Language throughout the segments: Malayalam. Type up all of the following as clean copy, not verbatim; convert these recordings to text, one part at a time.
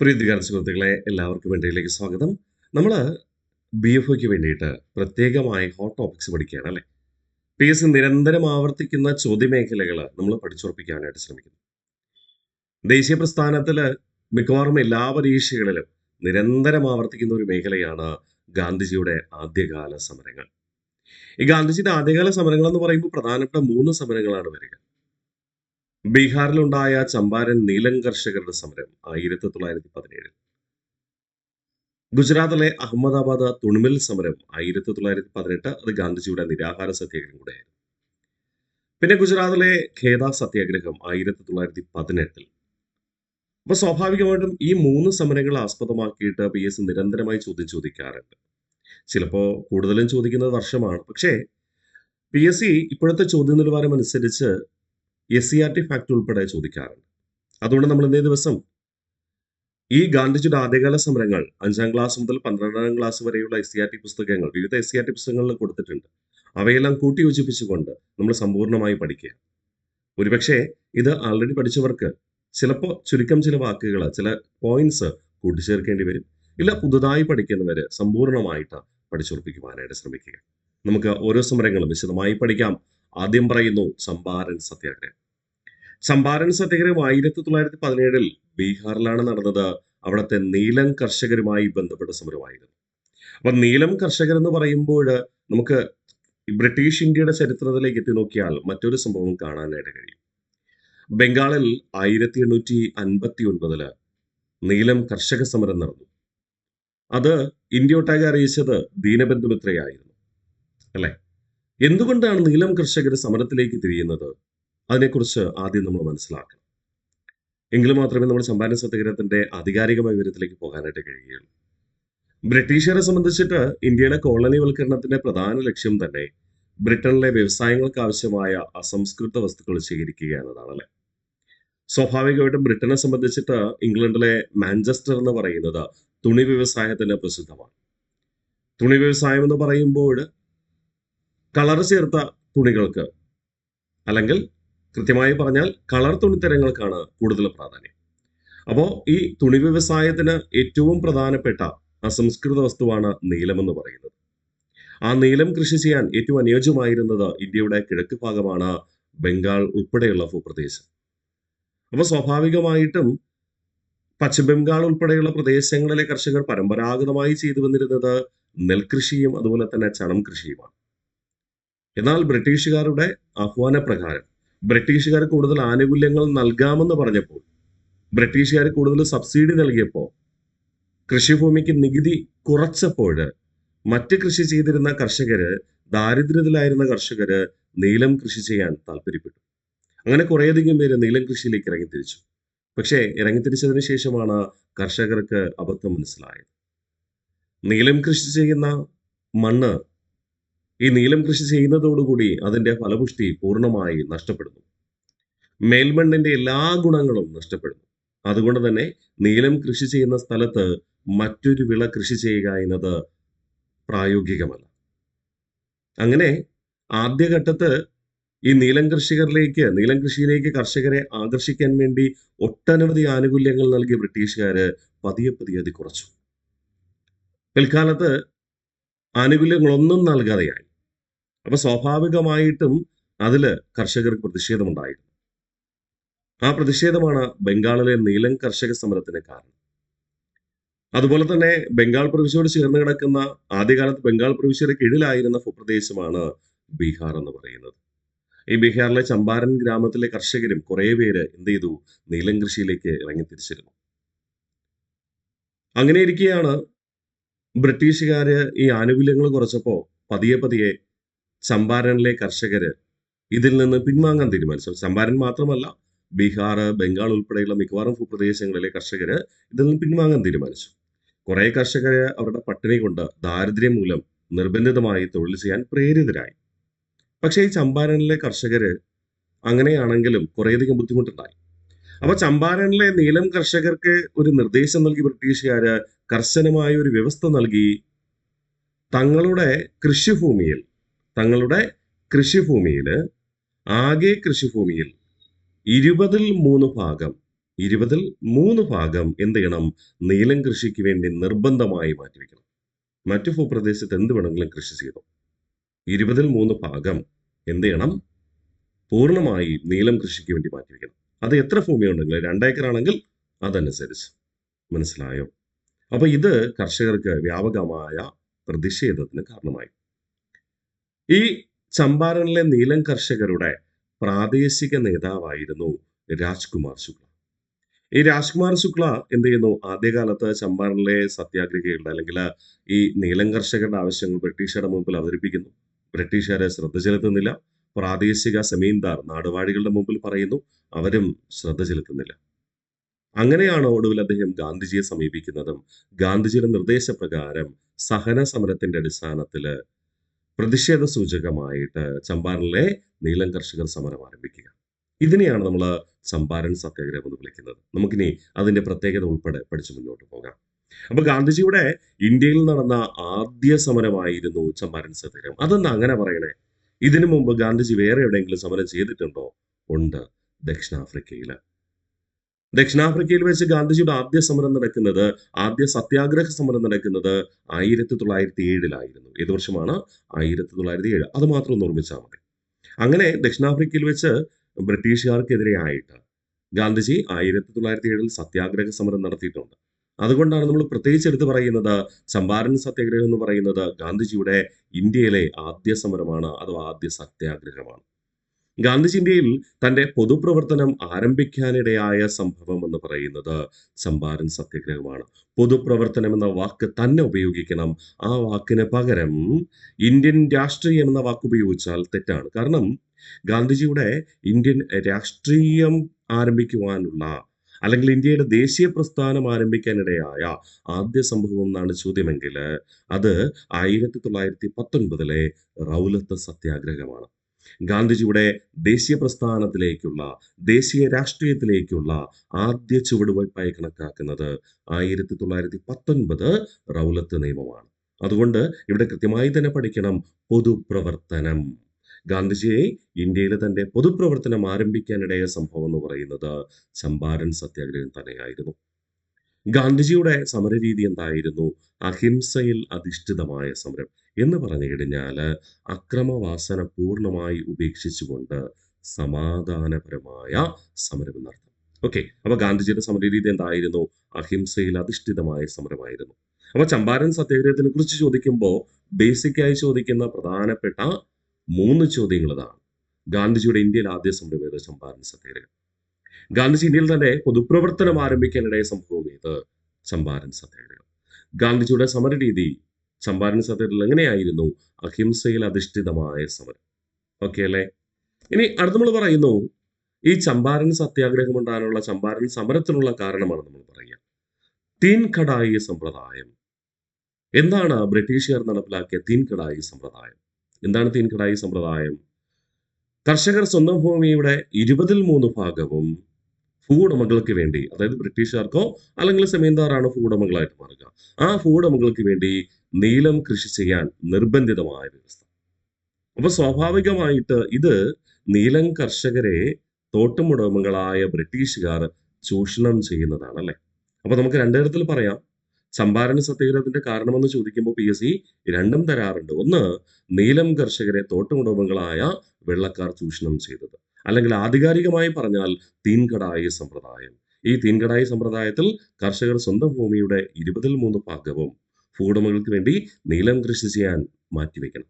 പ്രീതികര സുഹൃത്തുക്കളെ എല്ലാവർക്കും വേണ്ടിയിലേക്ക് സ്വാഗതം. നമ്മൾ ബി എഫ് ഒക്ക് വേണ്ടിയിട്ട് പ്രത്യേകമായി ഹോട്ട് ടോപ്പിക്സ് പഠിക്കുകയാണ് അല്ലേ. പി എസ് നിരന്തരം ആവർത്തിക്കുന്ന ചോദ്യമേഖലകൾ നമ്മൾ പഠിച്ചുറപ്പിക്കാനായിട്ട് ശ്രമിക്കുന്നു. ദേശീയ പ്രസ്ഥാനത്തിൽ മിക്കവാറും എല്ലാ പരീക്ഷകളിലും നിരന്തരം ആവർത്തിക്കുന്ന ഒരു മേഖലയാണ് ഗാന്ധിജിയുടെ ആദ്യകാല സമരങ്ങൾ. ഈ ഗാന്ധിജിയുടെ ആദ്യകാല സമരങ്ങൾ എന്ന് പറയുമ്പോൾ പ്രധാനപ്പെട്ട 3 സമരങ്ങളാണ് വരിക. ബീഹാറിലുണ്ടായ ചമ്പാരൻ നീലം കർഷകരുടെ സമരം 1917. ഗുജറാത്തിലെ അഹമ്മദാബാദ് തുണിമിൽ സമരം 1918. അത് ഗാന്ധിജിയുടെ നിരാഹാര സത്യാഗ്രഹം കൂടെയായിരുന്നു. പിന്നെ ഗുജറാത്തിലെ ഖേദ സത്യാഗ്രഹം 1918. അപ്പൊ സ്വാഭാവികമായിട്ടും ഈ 3 സമരങ്ങൾ ആസ്പദമാക്കിയിട്ട് പി എസ് നിരന്തരമായി ചോദ്യം ചോദിക്കാറുണ്ട്. ചിലപ്പോ കൂടുതലും ചോദിക്കുന്നത് വർഷമാണ്. പക്ഷേ പി എസ് സി ഇപ്പോഴത്തെ ചോദ്യ നിലവാരം അനുസരിച്ച് SCERT ഫാക്ട് ഉൾപ്പെടെ ചോദിക്കാറുണ്ട്. അതുകൊണ്ട് നമ്മൾ ഇന്നേ ദിവസം ഈ ഗാന്ധിജിയുടെ ആദ്യകാല സമരങ്ങൾ 5ാം ക്ലാസ് മുതൽ 12ാം ക്ലാസ് വരെയുള്ള SCERT പുസ്തകങ്ങൾ വിവിധ SCERT പുസ്തകങ്ങളിൽ കൊടുത്തിട്ടുണ്ട്. അവയെല്ലാം കൂട്ടിയോജിപ്പിച്ചുകൊണ്ട് നമ്മൾ സമ്പൂർണ്ണമായി പഠിക്കുക. ഒരുപക്ഷെ ഇത് ആൾറെഡി പഠിച്ചവർക്ക് ചിലപ്പോൾ ചുരുക്കം ചില വാക്കുകൾ, ചില പോയിന്റ്സ് കൂട്ടിച്ചേർക്കേണ്ടി വരും. ഇല്ല, പുതുതായി പഠിക്കുന്നവര് സമ്പൂർണ്ണമായിട്ട് പഠിച്ചുറപ്പിക്കുവാനായിട്ട് ശ്രമിക്കുക. നമുക്ക് ഓരോ സമരങ്ങളും വിശദമായി പഠിക്കാം. ആദ്യം പറയുന്നു ചമ്പാരൻ സത്യാഗ്രഹം. ചമ്പാരൻ സത്യാഗ്രഹം 1917 ബീഹാറിലാണ് നടന്നത്. അവിടുത്തെ നീലം കർഷകരുമായി ബന്ധപ്പെട്ട സമരമായിരുന്നു. അപ്പൊ നീലം കർഷകർ എന്ന് പറയുമ്പോൾ നമുക്ക് ബ്രിട്ടീഷ് ഇന്ത്യയുടെ ചരിത്രത്തിലേക്ക് എത്തി നോക്കിയാൽ മറ്റൊരു സംഭവം കാണാനായിട്ട് കഴിയും. ബംഗാളിൽ 1859 നീലം കർഷക സമരം നടന്നു. അത് ഇന്ത്യ ഒട്ടാകെ അറിയിച്ചത് ദീനബന്ധു മിത്രയായിരുന്നു അല്ലെ. എന്തുകൊണ്ടാണ് നീലം കർഷകർ സമരത്തിലേക്ക് തിരിയുന്നത്? അതിനെക്കുറിച്ച് ആദ്യം നമ്മൾ മനസ്സിലാക്കണം. എങ്കിലും മാത്രമേ നമ്മൾ ചമ്പാരൻ സത്യാഗ്രഹത്തിന്റെ ആധികാരികമായ വിവരത്തിലേക്ക് പോകാനായിട്ട് കഴിയുകയുള്ളൂ. ബ്രിട്ടീഷുകാരെ സംബന്ധിച്ചിട്ട് ഇന്ത്യയുടെ കോളനിവൽക്കരണത്തിന്റെ പ്രധാന ലക്ഷ്യം തന്നെ ബ്രിട്ടനിലെ വ്യവസായങ്ങൾക്ക് ആവശ്യമായ അസംസ്കൃത വസ്തുക്കൾ ശേഖരിക്കുക എന്നതാണല്ലേ. സ്വാഭാവികമായിട്ടും ബ്രിട്ടനെ സംബന്ധിച്ചിട്ട് ഇംഗ്ലണ്ടിലെ മാഞ്ചസ്റ്റർ എന്ന് പറയുന്നത് തുണി വ്യവസായത്തിന് പ്രസിദ്ധമാണ്. തുണി വ്യവസായം എന്ന് പറയുമ്പോൾ കളർ ചേർത്ത തുണികൾക്ക്, അല്ലെങ്കിൽ കൃത്യമായി പറഞ്ഞാൽ കളർ തുണിത്തരങ്ങൾക്കാണ് കൂടുതൽ പ്രാധാന്യം. അപ്പോൾ ഈ തുണി വ്യവസായത്തിന് ഏറ്റവും പ്രധാനപ്പെട്ട അസംസ്കൃത വസ്തുവാണ് നീലം എന്ന് പറയുന്നത്. ആ നീലം കൃഷി ചെയ്യാൻ ഏറ്റവും അനുയോജ്യമായിരുന്നത് ഇന്ത്യയുടെ കിഴക്ക് ഭാഗമാണ്, ബംഗാൾ ഉൾപ്പെടെയുള്ള ഭൂപ്രദേശം. അപ്പോൾ സ്വാഭാവികമായിട്ടും പശ്ചിമ ബംഗാൾ ഉൾപ്പെടെയുള്ള പ്രദേശങ്ങളിലെ കർഷകർ പരമ്പരാഗതമായി ചെയ്തു വന്നിരുന്നത് നെൽകൃഷിയും അതുപോലെ തന്നെ ചണം കൃഷിയുമാണ്. എന്നാൽ ബ്രിട്ടീഷുകാരുടെ ആഹ്വാനപ്രകാരം ബ്രിട്ടീഷുകാർ കൂടുതൽ ആനുകൂല്യങ്ങൾ നൽകാമെന്ന് പറഞ്ഞപ്പോൾ, ബ്രിട്ടീഷുകാർ കൂടുതൽ സബ്സിഡി നൽകിയപ്പോൾ, കൃഷിഭൂമിക്ക് നികുതി കുറച്ചപ്പോൾ മറ്റ് കൃഷി ചെയ്തിരുന്ന കർഷകര്, ദാരിദ്ര്യത്തിലായിരുന്ന കർഷകര് നീലം കൃഷി ചെയ്യാൻ താല്പര്യപ്പെട്ടു. അങ്ങനെ കുറേയധികം പേര് നീലം കൃഷിയിലേക്ക് ഇറങ്ങിത്തിരിച്ചു. പക്ഷേ ഇറങ്ങിത്തിരിച്ചതിന് ശേഷമാണ് കർഷകർക്ക് അബദ്ധം മനസ്സിലായത്. നീലം കൃഷി ചെയ്യുന്ന മണ്ണ് ഈ നീലം കൃഷി ചെയ്യുന്നതോടുകൂടി അതിന്റെ ഫലപുഷ്ടി പൂർണ്ണമായി നഷ്ടപ്പെടുന്നു. മേൽമണ്ണിന്റെ എല്ലാ ഗുണങ്ങളും നഷ്ടപ്പെടുന്നു. അതുകൊണ്ട് തന്നെ നീലം കൃഷി ചെയ്യുന്ന സ്ഥലത്ത് മറ്റൊരു വിള കൃഷി ചെയ്യുക എന്നത് പ്രായോഗികമല്ല. അങ്ങനെ ആദ്യഘട്ടത്ത് ഈ നീലം കൃഷിയിലേക്ക് കർഷകരെ ആകർഷിക്കാൻ വേണ്ടി ഒട്ടനവധി ആനുകൂല്യങ്ങൾ നൽകിയ ബ്രിട്ടീഷുകാര് പതിയെ പതിയെ അത് കുറച്ചു. പിൽക്കാലത്ത് ആനുകൂല്യങ്ങളൊന്നും നൽകാതെയായി. അപ്പൊ സ്വാഭാവികമായിട്ടും അതില് കർഷകർക്ക് പ്രതിഷേധമുണ്ടായിരുന്നു. ആ പ്രതിഷേധമാണ് ബംഗാളിലെ നീലം കർഷക സമരത്തിന് കാരണം. അതുപോലെ തന്നെ ബംഗാൾ പ്രവിശ്യയോട് ചേർന്ന് കിടക്കുന്ന, ആദ്യകാലത്ത് ബംഗാൾ പ്രവിശ്യയുടെ കീഴിലായിരുന്ന ഭൂപ്രദേശമാണ് ബീഹാർ എന്ന് പറയുന്നത്. ഈ ബീഹാറിലെ ചമ്പാരൻ ഗ്രാമത്തിലെ കർഷകരും കുറെ പേര് എന്ത് ചെയ്തു? നീലം കൃഷിയിലേക്ക് ഇറങ്ങിത്തിരിച്ചിരുന്നു. അങ്ങനെ ഇരിക്കെയാണ് ബ്രിട്ടീഷുകാര് ഈ ആനുകൂല്യങ്ങൾ കുറച്ചപ്പോ പതിയെ പതിയെ ചമ്പാരനിലെ കർഷകര് ഇതിൽ നിന്ന് പിൻവാങ്ങാൻ തീരുമാനിച്ചു. ചമ്പാരൻ മാത്രമല്ല, ബീഹാർ, ബംഗാൾ ഉൾപ്പെടെയുള്ള മിക്കവാറും ഭൂപ്രദേശങ്ങളിലെ കർഷകര് ഇതിൽ നിന്ന് പിൻവാങ്ങാൻ തീരുമാനിച്ചു. കുറെ കർഷകര് അവരുടെ പട്ടിണി കൊണ്ട്, ദാരിദ്ര്യം മൂലം നിർബന്ധിതമായി തൊഴിൽ ചെയ്യാൻ പ്രേരിതരായി. പക്ഷേ ഈ ചമ്പാരനിലെ കർഷകര് അങ്ങനെയാണെങ്കിലും കുറേയധികം ബുദ്ധിമുട്ടുണ്ടായി. അപ്പൊ ചമ്പാരനിലെ നീലം കർഷകർക്ക് ഒരു നിർദ്ദേശം നൽകി ബ്രിട്ടീഷുകാര്, കർശനമായ ഒരു വ്യവസ്ഥ നൽകി. തങ്ങളുടെ കൃഷിഭൂമിയിൽ ആകെ കൃഷിഭൂമിയിൽ 3/20 ഭാഗം 3 എന്ത് ചെയ്യണം? നീലം കൃഷിക്ക് വേണ്ടി നിർബന്ധമായി മാറ്റിവെക്കണം. മറ്റു ഭൂപ്രദേശത്ത് എന്ത് വേണമെങ്കിലും കൃഷി ചെയ്തോ. 3 എന്ത് ചെയ്യണം? പൂർണ്ണമായി നീലം കൃഷിക്ക് വേണ്ടി മാറ്റിവെക്കണം. അത് എത്ര ഭൂമി ഉണ്ടെങ്കിൽ 2 ഏക്കർ ആണെങ്കിൽ അതനുസരിച്ച്. മനസ്സിലായോ? അപ്പൊ ഇത് കർഷകർക്ക് വ്യാപകമായ പ്രതിഷേധത്തിന് കാരണമായി. ഈ ചമ്പാരനിലെ നീലം കർഷകരുടെ പ്രാദേശിക നേതാവായിരുന്നു രാജ്കുമാർ ശുക്ല. ഈ രാജ്കുമാർ ശുക്ല എന്ത് ചെയ്യുന്നു? ആദ്യകാലത്ത് ചമ്പാരനിലെ സത്യാഗ്രഹികളുടെ അല്ലെങ്കിൽ ഈ നീലം കർഷകരുടെ ആവശ്യങ്ങൾ ബ്രിട്ടീഷുകാരുടെ മുമ്പിൽ അവതരിപ്പിക്കുന്നു. ബ്രിട്ടീഷുകാരെ ശ്രദ്ധ ചെലുത്തുന്നില്ല. പ്രാദേശിക സെമീന്ദാർ നാടുവാഴികളുടെ മുമ്പിൽ പറയുന്നു, അവരും ശ്രദ്ധ ചെലുത്തുന്നില്ല. അങ്ങനെയാണ് ഒടുവിൽ അദ്ദേഹം ഗാന്ധിജിയെ സമീപിക്കുന്നതും ഗാന്ധിജിയുടെ നിർദ്ദേശപ്രകാരം സഹന സമരത്തിന്റെ അടിസ്ഥാനത്തിൽ പ്രതിഷേധ സൂചകമായിട്ട് ചമ്പാരനിലെ നീലം കർഷകർ സമരം ആരംഭിക്കുക. ഇതിനെയാണ് നമ്മൾ ചമ്പാരൻ സത്യാഗ്രഹം എന്ന് വിളിക്കുന്നത്. നമുക്കിനി അതിന്റെ പ്രത്യേകത ഉൾപ്പെടെ പഠിച്ചു മുന്നോട്ട് പോകാം. അപ്പൊ ഗാന്ധിജിയുടെ ഇന്ത്യയിൽ നടന്ന ആദ്യ സമരമായിരുന്നു ചമ്പാരൻ സത്യാഗ്രഹം. അതെന്താ അങ്ങനെ പറയണേ? ഇതിനു മുമ്പ് ഗാന്ധിജി വേറെ എവിടെയെങ്കിലും സമരം ചെയ്തിട്ടുണ്ടോ? ഉണ്ട്, ദക്ഷിണാഫ്രിക്കയില്. ദക്ഷിണാഫ്രിക്കയിൽ വെച്ച് ഗാന്ധിജിയുടെ ആദ്യ സത്യാഗ്രഹ സമരം നടക്കുന്നത് 1907 ഏത് വർഷമാണ്? 1907. അത് മാത്രം ഒന്ന് ഓർമ്മിച്ചാൽ മതി. അങ്ങനെ ദക്ഷിണാഫ്രിക്കയിൽ വെച്ച് ബ്രിട്ടീഷുകാർക്കെതിരെയായിട്ട് ഗാന്ധിജി 1907 സത്യാഗ്രഹ സമരം നടത്തിയിട്ടുണ്ട്. അതുകൊണ്ടാണ് നമ്മൾ പ്രത്യേകിച്ച് എടുത്തു പറയുന്നത് ചമ്പാരൻ സത്യാഗ്രഹം എന്ന് പറയുന്നത് ഗാന്ധിജിയുടെ ഇന്ത്യയിലെ ആദ്യ സമരമാണ്, അഥവാ ആദ്യ സത്യാഗ്രഹമാണ്. ഗാന്ധിജി ഇന്ത്യയിൽ തന്റെ പൊതുപ്രവർത്തനം ആരംഭിക്കാനിടയായ സംഭവം എന്ന് പറയുന്നത് ചമ്പാരൻ സത്യാഗ്രഹമാണ്. പൊതുപ്രവർത്തനം എന്ന വാക്ക് തന്നെ ഉപയോഗിക്കണം. ആ വാക്കിന് പകരം ഇന്ത്യൻ രാഷ്ട്രീയം എന്ന വാക്ക് ഉപയോഗിച്ചാൽ തെറ്റാണ്. കാരണം ഗാന്ധിജിയുടെ ഇന്ത്യൻ രാഷ്ട്രീയം ആരംഭിക്കുവാനുള്ള അല്ലെങ്കിൽ ഇന്ത്യയുടെ ദേശീയ പ്രസ്ഥാനം ആരംഭിക്കാനിടയായ ആദ്യ സംഭവം എന്നാണ് ചോദ്യമെങ്കിൽ അത് 1919 റൗലത്ത് സത്യാഗ്രഹമാണ്. ഗാന്ധിജിയുടെ ദേശീയ പ്രസ്ഥാനത്തിലേക്കുള്ള ദേശീയ രാഷ്ട്രീയത്തിലേക്കുള്ള ആദ്യ ചുവടുവയ്പായി കണക്കാക്കുന്നത് 1919 റൗലത്ത് നിയമമാണ്. അതുകൊണ്ട് ഇവിടെ കൃത്യമായി തന്നെ പഠിക്കണം പൊതുപ്രവർത്തനം. ഗാന്ധിജിയെ ഇന്ത്യയിൽ തന്റെ പൊതുപ്രവർത്തനം ആരംഭിക്കാനിടയ സംഭവം എന്ന് പറയുന്നത് ചമ്പാരൻ സത്യാഗ്രഹം തന്നെയായിരുന്നു. ഗാന്ധിജിയുടെ സമരരീതി എന്തായിരുന്നു? അഹിംസയിൽ അധിഷ്ഠിതമായ സമരം എന്ന് പറഞ്ഞു കഴിഞ്ഞാൽ അക്രമവാസന പൂർണ്ണമായി ഉപേക്ഷിച്ചുകൊണ്ട് സമാധാനപരമായ സമരം എന്നർത്ഥം. ഓക്കെ, അപ്പൊ ഗാന്ധിജിയുടെ സമരരീതി എന്തായിരുന്നു? അഹിംസയിൽ അധിഷ്ഠിതമായ സമരമായിരുന്നു. അപ്പൊ ചമ്പാരൻ സത്യാഗ്രഹത്തിനെ കുറിച്ച് ചോദിക്കുമ്പോൾ ബേസിക്കായി ചോദിക്കുന്ന പ്രധാനപ്പെട്ട 3 ചോദ്യങ്ങൾ ഇതാണ്. ഗാന്ധിജിയുടെ ഇന്ത്യയിൽ ആദ്യ സമരം ഏത്? ചമ്പാരൻ സത്യാഗ്രഹം. ഗാന്ധിജി ഇന്ത്യയിൽ തന്നെ പൊതുപ്രവർത്തനം ആരംഭിക്കാനിടയ സംഭവം ഏത്? ചമ്പാരൻ സത്യാഗ്രഹം. ഗാന്ധിജിയുടെ സമരരീതി ചമ്പാരൻ സത്യാഗ്രഹത്തിൽ എങ്ങനെയായിരുന്നു? അഹിംസയിൽ അധിഷ്ഠിതമായ സമരം. ഓക്കെ അല്ലേ? ഇനി അടുത്ത നമ്മൾ പറയുന്നു ഈ ചമ്പാരൻ സത്യാഗ്രഹം ഉണ്ടാകാനുള്ള ചമ്പാരൻ സമരത്തിനുള്ള കാരണമാണ് നമ്മൾ പറയുക തീൻ കടായി സമ്പ്രദായം. എന്താണ് ബ്രിട്ടീഷുകാർ നടപ്പിലാക്കിയ തീൻ കടായി സമ്പ്രദായം? എന്താണ് തീൻ കടായി സമ്പ്രദായം? കർഷകർ സ്വന്തം ഭൂമിയുടെ 3 ഭൂവുടമകൾക്ക് വേണ്ടി, അതായത് ബ്രിട്ടീഷുകാർക്കോ അല്ലെങ്കിൽ സെമീന്ദാറാണ് ഭൂവുടമകളായിട്ട് മാറുക, ആ ഭൂവുടമകൾക്ക് വേണ്ടി നീലം കൃഷി ചെയ്യാൻ നിർബന്ധിതമായ വ്യവസ്ഥ. അപ്പൊ സ്വാഭാവികമായിട്ട് ഇത് നീലം കർഷകരെ തോട്ടമുടമകളായ ബ്രിട്ടീഷുകാർ ചൂഷണം ചെയ്യുന്നതാണ് അല്ലെ. അപ്പൊ നമുക്ക് രണ്ടിടത്തിൽ പറയാം. ചമ്പാരൻ സത്യാഗ്രഹത്തിന്റെ കാരണമെന്ന് ചോദിക്കുമ്പോൾ PSC രണ്ടും തരാറുണ്ട്. ഒന്ന്, നീലം കർഷകരെ തോട്ടമുടമകളായ വെള്ളക്കാർ ചൂഷണം ചെയ്തത്, അല്ലെങ്കിൽ ആധികാരികമായി പറഞ്ഞാൽ തീൻകടായി സമ്പ്രദായം. ഈ തീൻകടായി സമ്പ്രദായത്തിൽ കർഷകർ സ്വന്തം ഭൂമിയുടെ 3 ഭൂവുടമകൾക്ക് വേണ്ടി നീലം കൃഷി ചെയ്യാൻ മാറ്റിവെക്കണം.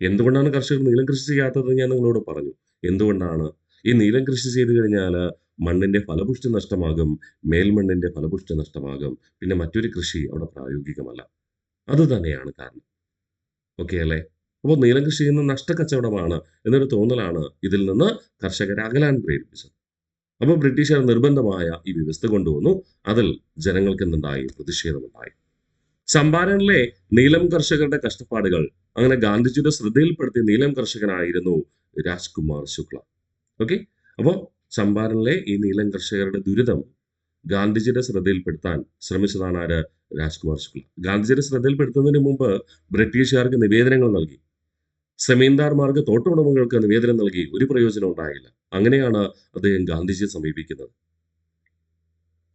എന്തുകൊണ്ടാണ് കർഷകർ നീലം കൃഷി ചെയ്യാത്തത് ഞാൻ നിങ്ങളോട് പറഞ്ഞു. എന്തുകൊണ്ടാണ്? ഈ നീലം കൃഷി ചെയ്തു കഴിഞ്ഞാൽ മണ്ണിന്റെ ഫലപുഷ്ടി നഷ്ടമാകും, മേൽമണ്ണിന്റെ ഫലപുഷ്ടി നഷ്ടമാകും, പിന്നെ മറ്റൊരു കൃഷി അവിടെ പ്രായോഗികമല്ല. അത് തന്നെയാണ് കാരണം. ഓക്കെ അല്ലേ? അപ്പോൾ നീലം കൃഷി ചെയ്യുന്ന നഷ്ടക്കച്ചവടമാണ് എന്നൊരു തോന്നലാണ് ഇതിൽ നിന്ന് കർഷകരെ അകലാൻ പ്രേരിപ്പിച്ചത്. അപ്പോൾ ബ്രിട്ടീഷുകാർ നിർബന്ധമായ ഈ വ്യവസ്ഥ കൊണ്ടുവന്നു. അതിൽ ജനങ്ങൾക്ക് എന്തുണ്ടായി? പ്രതിഷേധമുണ്ടായി. ചമ്പാരനിലെ നീലം കർഷകരുടെ കഷ്ടപ്പാടുകൾ അങ്ങനെ ഗാന്ധിജിയുടെ ശ്രദ്ധയിൽപ്പെടുത്തിയ നീലം കർഷകനായിരുന്നു രാജ്കുമാർ ശുക്ല. ഓക്കെ, അപ്പോൾ ചമ്പാരനിലെ ഈ നീലം കർഷകരുടെ ദുരിതം ഗാന്ധിജിയുടെ ശ്രദ്ധയിൽപ്പെടുത്താൻ ശ്രമിച്ചതാണ് ആര്? രാജ്കുമാർ ശുക്ല. ഗാന്ധിജിയുടെ ശ്രദ്ധയിൽപ്പെടുത്തുന്നതിന് മുമ്പ് ബ്രിട്ടീഷുകാർക്ക് നിവേദനങ്ങൾ നൽകി, സെമീന്ദാർമാർക്ക് തോട്ടമുടമകൾക്ക് നിവേദനം നൽകി. ഒരു പ്രയോജനം ഉണ്ടായില്ല. അങ്ങനെയാണ് അദ്ദേഹം ഗാന്ധിജിയെ സമീപിക്കുന്നത്.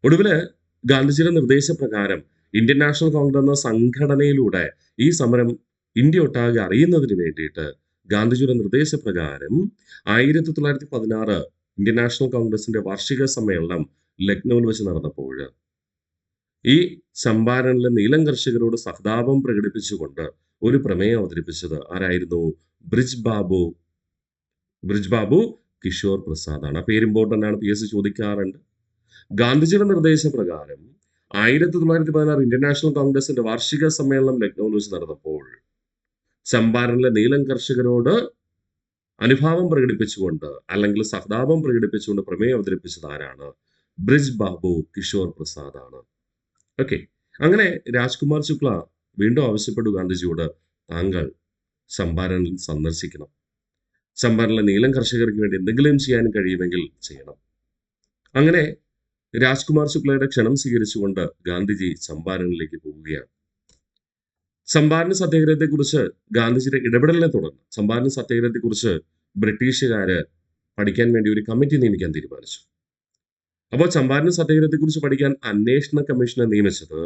ഒടുവില് ഗാന്ധിജിയുടെ നിർദ്ദേശപ്രകാരം ഇന്ത്യൻ നാഷണൽ കോൺഗ്രസ് എന്ന സംഘടനയിലൂടെ ഈ സമരം ഇന്ത്യ ഒട്ടാകെ അറിയുന്നതിന് വേണ്ടിയിട്ട് ഗാന്ധിജിയുടെ നിർദ്ദേശപ്രകാരം 1916 ഇന്ത്യൻ നാഷണൽ കോൺഗ്രസിന്റെ വാർഷിക സമ്മേളനം ലക്നൌവിൽ വെച്ച് നടന്നപ്പോൾ ഈ ചമ്പാരനിലെ നീലം കർഷകരോട് സഹതാപം പ്രകടിപ്പിച്ചുകൊണ്ട് ഒരു പ്രമേയം അവതരിപ്പിച്ചത് ആരായിരുന്നു? ബ്രിജ് ബാബു കിഷോർ പ്രസാദ് ആണ്. ആ പേര് ഇമ്പോർട്ടന്റ് ആണ്, PSC ചോദിക്കാറുണ്ട്. ഗാന്ധിജിയുടെ നിർദ്ദേശപ്രകാരം 1916 ഇന്ത്യൻ നാഷണൽ കോൺഗ്രസിന്റെ വാർഷിക സമ്മേളനം ലക്നൌവിൽ വെച്ച് നടന്നപ്പോൾ ചമ്പാരനിലെ നീലം കർഷകരോട് അനുഭാവം പ്രകടിപ്പിച്ചുകൊണ്ട് അല്ലെങ്കിൽ സഹതാപം പ്രകടിപ്പിച്ചുകൊണ്ട് പ്രമേയം അവതരിപ്പിച്ചത് ആരാണ്? ബ്രിജ് ബാബു കിഷോർ പ്രസാദ് ആണ്. ഓക്കെ, അങ്ങനെ രാജ്കുമാർ ശുക്ല വീണ്ടും ആവശ്യപ്പെട്ടു ഗാന്ധിജിയോട്, താങ്കൾ ചമ്പാരനിൽ സന്ദർശിക്കണം, ചമ്പാരനിലെ നീലം കർഷകർക്ക് വേണ്ടി എന്തെങ്കിലും ചെയ്യാൻ കഴിയുമെങ്കിൽ ചെയ്യണം. അങ്ങനെ രാജ്കുമാർ ശുക്ലയുടെ ക്ഷണം സ്വീകരിച്ചുകൊണ്ട് ഗാന്ധിജി ചമ്പാരനിലേക്ക് പോവുകയാണ്. ചമ്പാരൻ സത്യാഗ്രഹത്തെക്കുറിച്ച് ഗാന്ധിജിയുടെ ഇടപെടലിനെ തുടർന്ന് ചമ്പാരൻ സത്യാഗ്രഹത്തെക്കുറിച്ച് ബ്രിട്ടീഷുകാര് പഠിക്കാൻ വേണ്ടി ഒരു കമ്മിറ്റി നിയമിക്കാൻ തീരുമാനിച്ചു. അപ്പോൾ ചമ്പാരൻ സത്യാഗ്രഹത്തെക്കുറിച്ച് പഠിക്കാൻ അന്വേഷണ കമ്മീഷനെ നിയമിച്ചത്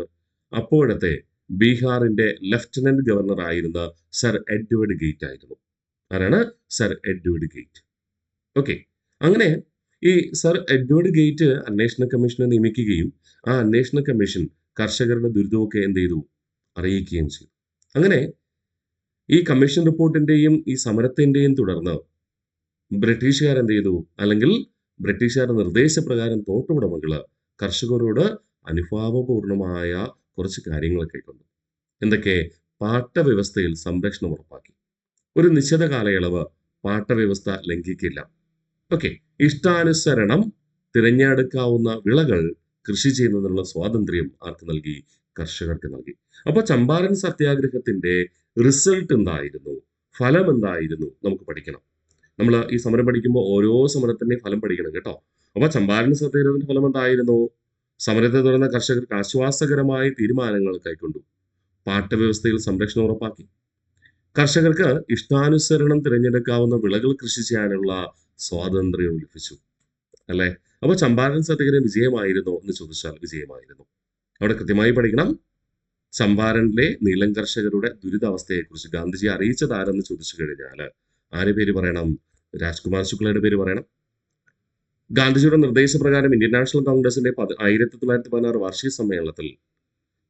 അപ്പോഴത്തെ ബീഹാറിന്റെ ലഫ്റ്റനന്റ് ഗവർണർ ആയിരുന്ന സർ എഡ്വേർഡ് ഗേറ്റ് ആയിരുന്നു. ആരാണ്? Sir Edward gate. ഓക്കെ, അങ്ങനെ ഈ സർ എഡ്വേർഡ് ഗേറ്റ് അന്വേഷണ കമ്മീഷനെ നിയമിക്കുകയും ആ അന്വേഷണ കമ്മീഷൻ കർഷകരുടെ ദുരിതമൊക്കെ എന്ത് ചെയ്തു? അറിയിക്കുകയും ചെയ്തു. അങ്ങനെ ഈ കമ്മീഷൻ റിപ്പോർട്ടിന്റെയും ഈ സമരത്തിന്റെയും തുടർന്ന് ബ്രിട്ടീഷുകാർ എന്ത് ചെയ്തു? അല്ലെങ്കിൽ ബ്രിട്ടീഷുകാരുടെ നിർദ്ദേശപ്രകാരം തോട്ടുടമകള് കർഷകരോട് അനുഭാവപൂർണമായ കുറച്ച് കാര്യങ്ങളൊക്കെ കൊണ്ടു. എന്തൊക്കെ? പാട്ടവ്യവസ്ഥയിൽ സംരക്ഷണം ഉറപ്പാക്കി. ഒരു നിശ്ചിത കാലയളവ് പാട്ടവ്യവസ്ഥ ലംഘിക്കില്ല. ഓക്കെ, ഇഷ്ടാനുസരണം തിരഞ്ഞെടുക്കാവുന്ന വിളകൾ കൃഷി ചെയ്യുന്നതിനുള്ള സ്വാതന്ത്ര്യം ആർക്ക് നൽകി? കർഷകർക്ക് നൽകി. അപ്പൊ ചമ്പാരൻ സത്യാഗ്രഹത്തിന്റെ റിസൾട്ട് എന്തായിരുന്നു? ഫലം എന്തായിരുന്നു? നമുക്ക് പഠിക്കണം. നമ്മൾ ഈ സമരം പഠിക്കുമ്പോൾ ഓരോ സമരത്തിന്റെയും ഫലം പഠിക്കണം കേട്ടോ. അപ്പൊ ചമ്പാരൻ സത്യാഗ്രഹത്തിന്റെ ഫലം എന്തായിരുന്നു? സമരത്തെ തുടർന്ന് കർഷകർക്ക് ആശ്വാസകരമായ തീരുമാനങ്ങൾ കൈക്കൊണ്ടു. പാട്ടവ്യവസ്ഥയിൽ സംരക്ഷണം ഉറപ്പാക്കി. കർഷകർക്ക് ഇഷ്ടാനുസരണം തിരഞ്ഞെടുക്കാവുന്ന വിളകൾ കൃഷി ചെയ്യാനുള്ള സ്വാതന്ത്ര്യം ലഭിച്ചു. അല്ലെ? അപ്പൊ ചമ്പാരൻ സത്യാഗ്രഹം വിജയമായിരുന്നോ എന്ന് ചോദിച്ചാൽ വിജയമായിരുന്നു. അവിടെ കൃത്യമായി പഠിക്കണം. ചമ്പാരനിലെ നീലം കർഷകരുടെ ദുരിതാവസ്ഥയെക്കുറിച്ച് ഗാന്ധിജി അറിയിച്ചത് ആരെന്ന് ചോദിച്ചു കഴിഞ്ഞാൽ ആരെ പേര് പറയണം? രാജ്കുമാർ ശുക്ലയുടെ പേര് പറയണം. ഗാന്ധിജിയുടെ നിർദ്ദേശപ്രകാരം ഇന്ത്യൻ നാഷണൽ കോൺഗ്രസിന്റെ 1916 വാർഷിക സമ്മേളനത്തിൽ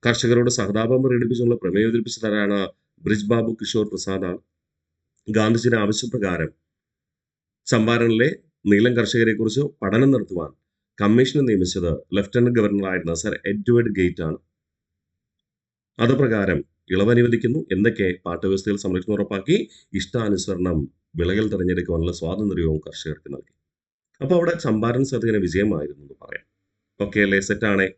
കർഷകരോട് സഹതാപം പ്രകടിപ്പിച്ചുള്ള പ്രമേയം അവതരിപ്പിച്ചതാണ് ബ്രിജ് ബാബു കിഷോർ പ്രസാദ് ആണ്. ഗാന്ധിജിയുടെ ആവശ്യപ്രകാരം ചമ്പാരനിലെ നീലം കർഷകരെ കുറിച്ച് പഠനം നടത്തുവാൻ കമ്മീഷനെ നിയമിച്ചത് ലഫ്റ്റനന്റ് ഗവർണർ ആയിരുന്ന സർ എഡ്വേർഡ് ഗേറ്റ് ആണ്. അത് പ്രകാരം ഇളവ് അനുവദിക്കുന്നു. എന്തൊക്കെ? പാട്ടവ്യവസ്ഥയിൽ സംരക്ഷണം ഉറപ്പാക്കി, ഇഷ്ടാനുസരണം വിളകൾ തിരഞ്ഞെടുക്കാനുള്ള സ്വാതന്ത്ര്യവും കർഷകർക്ക് നൽകി. അപ്പൊ അവിടെ ചമ്പാരൻ സത്യാഗ്രഹ വിജയമായിരുന്നു എന്ന് പറയാം. ഓക്കെ അല്ലേ? സെറ്റാണേ.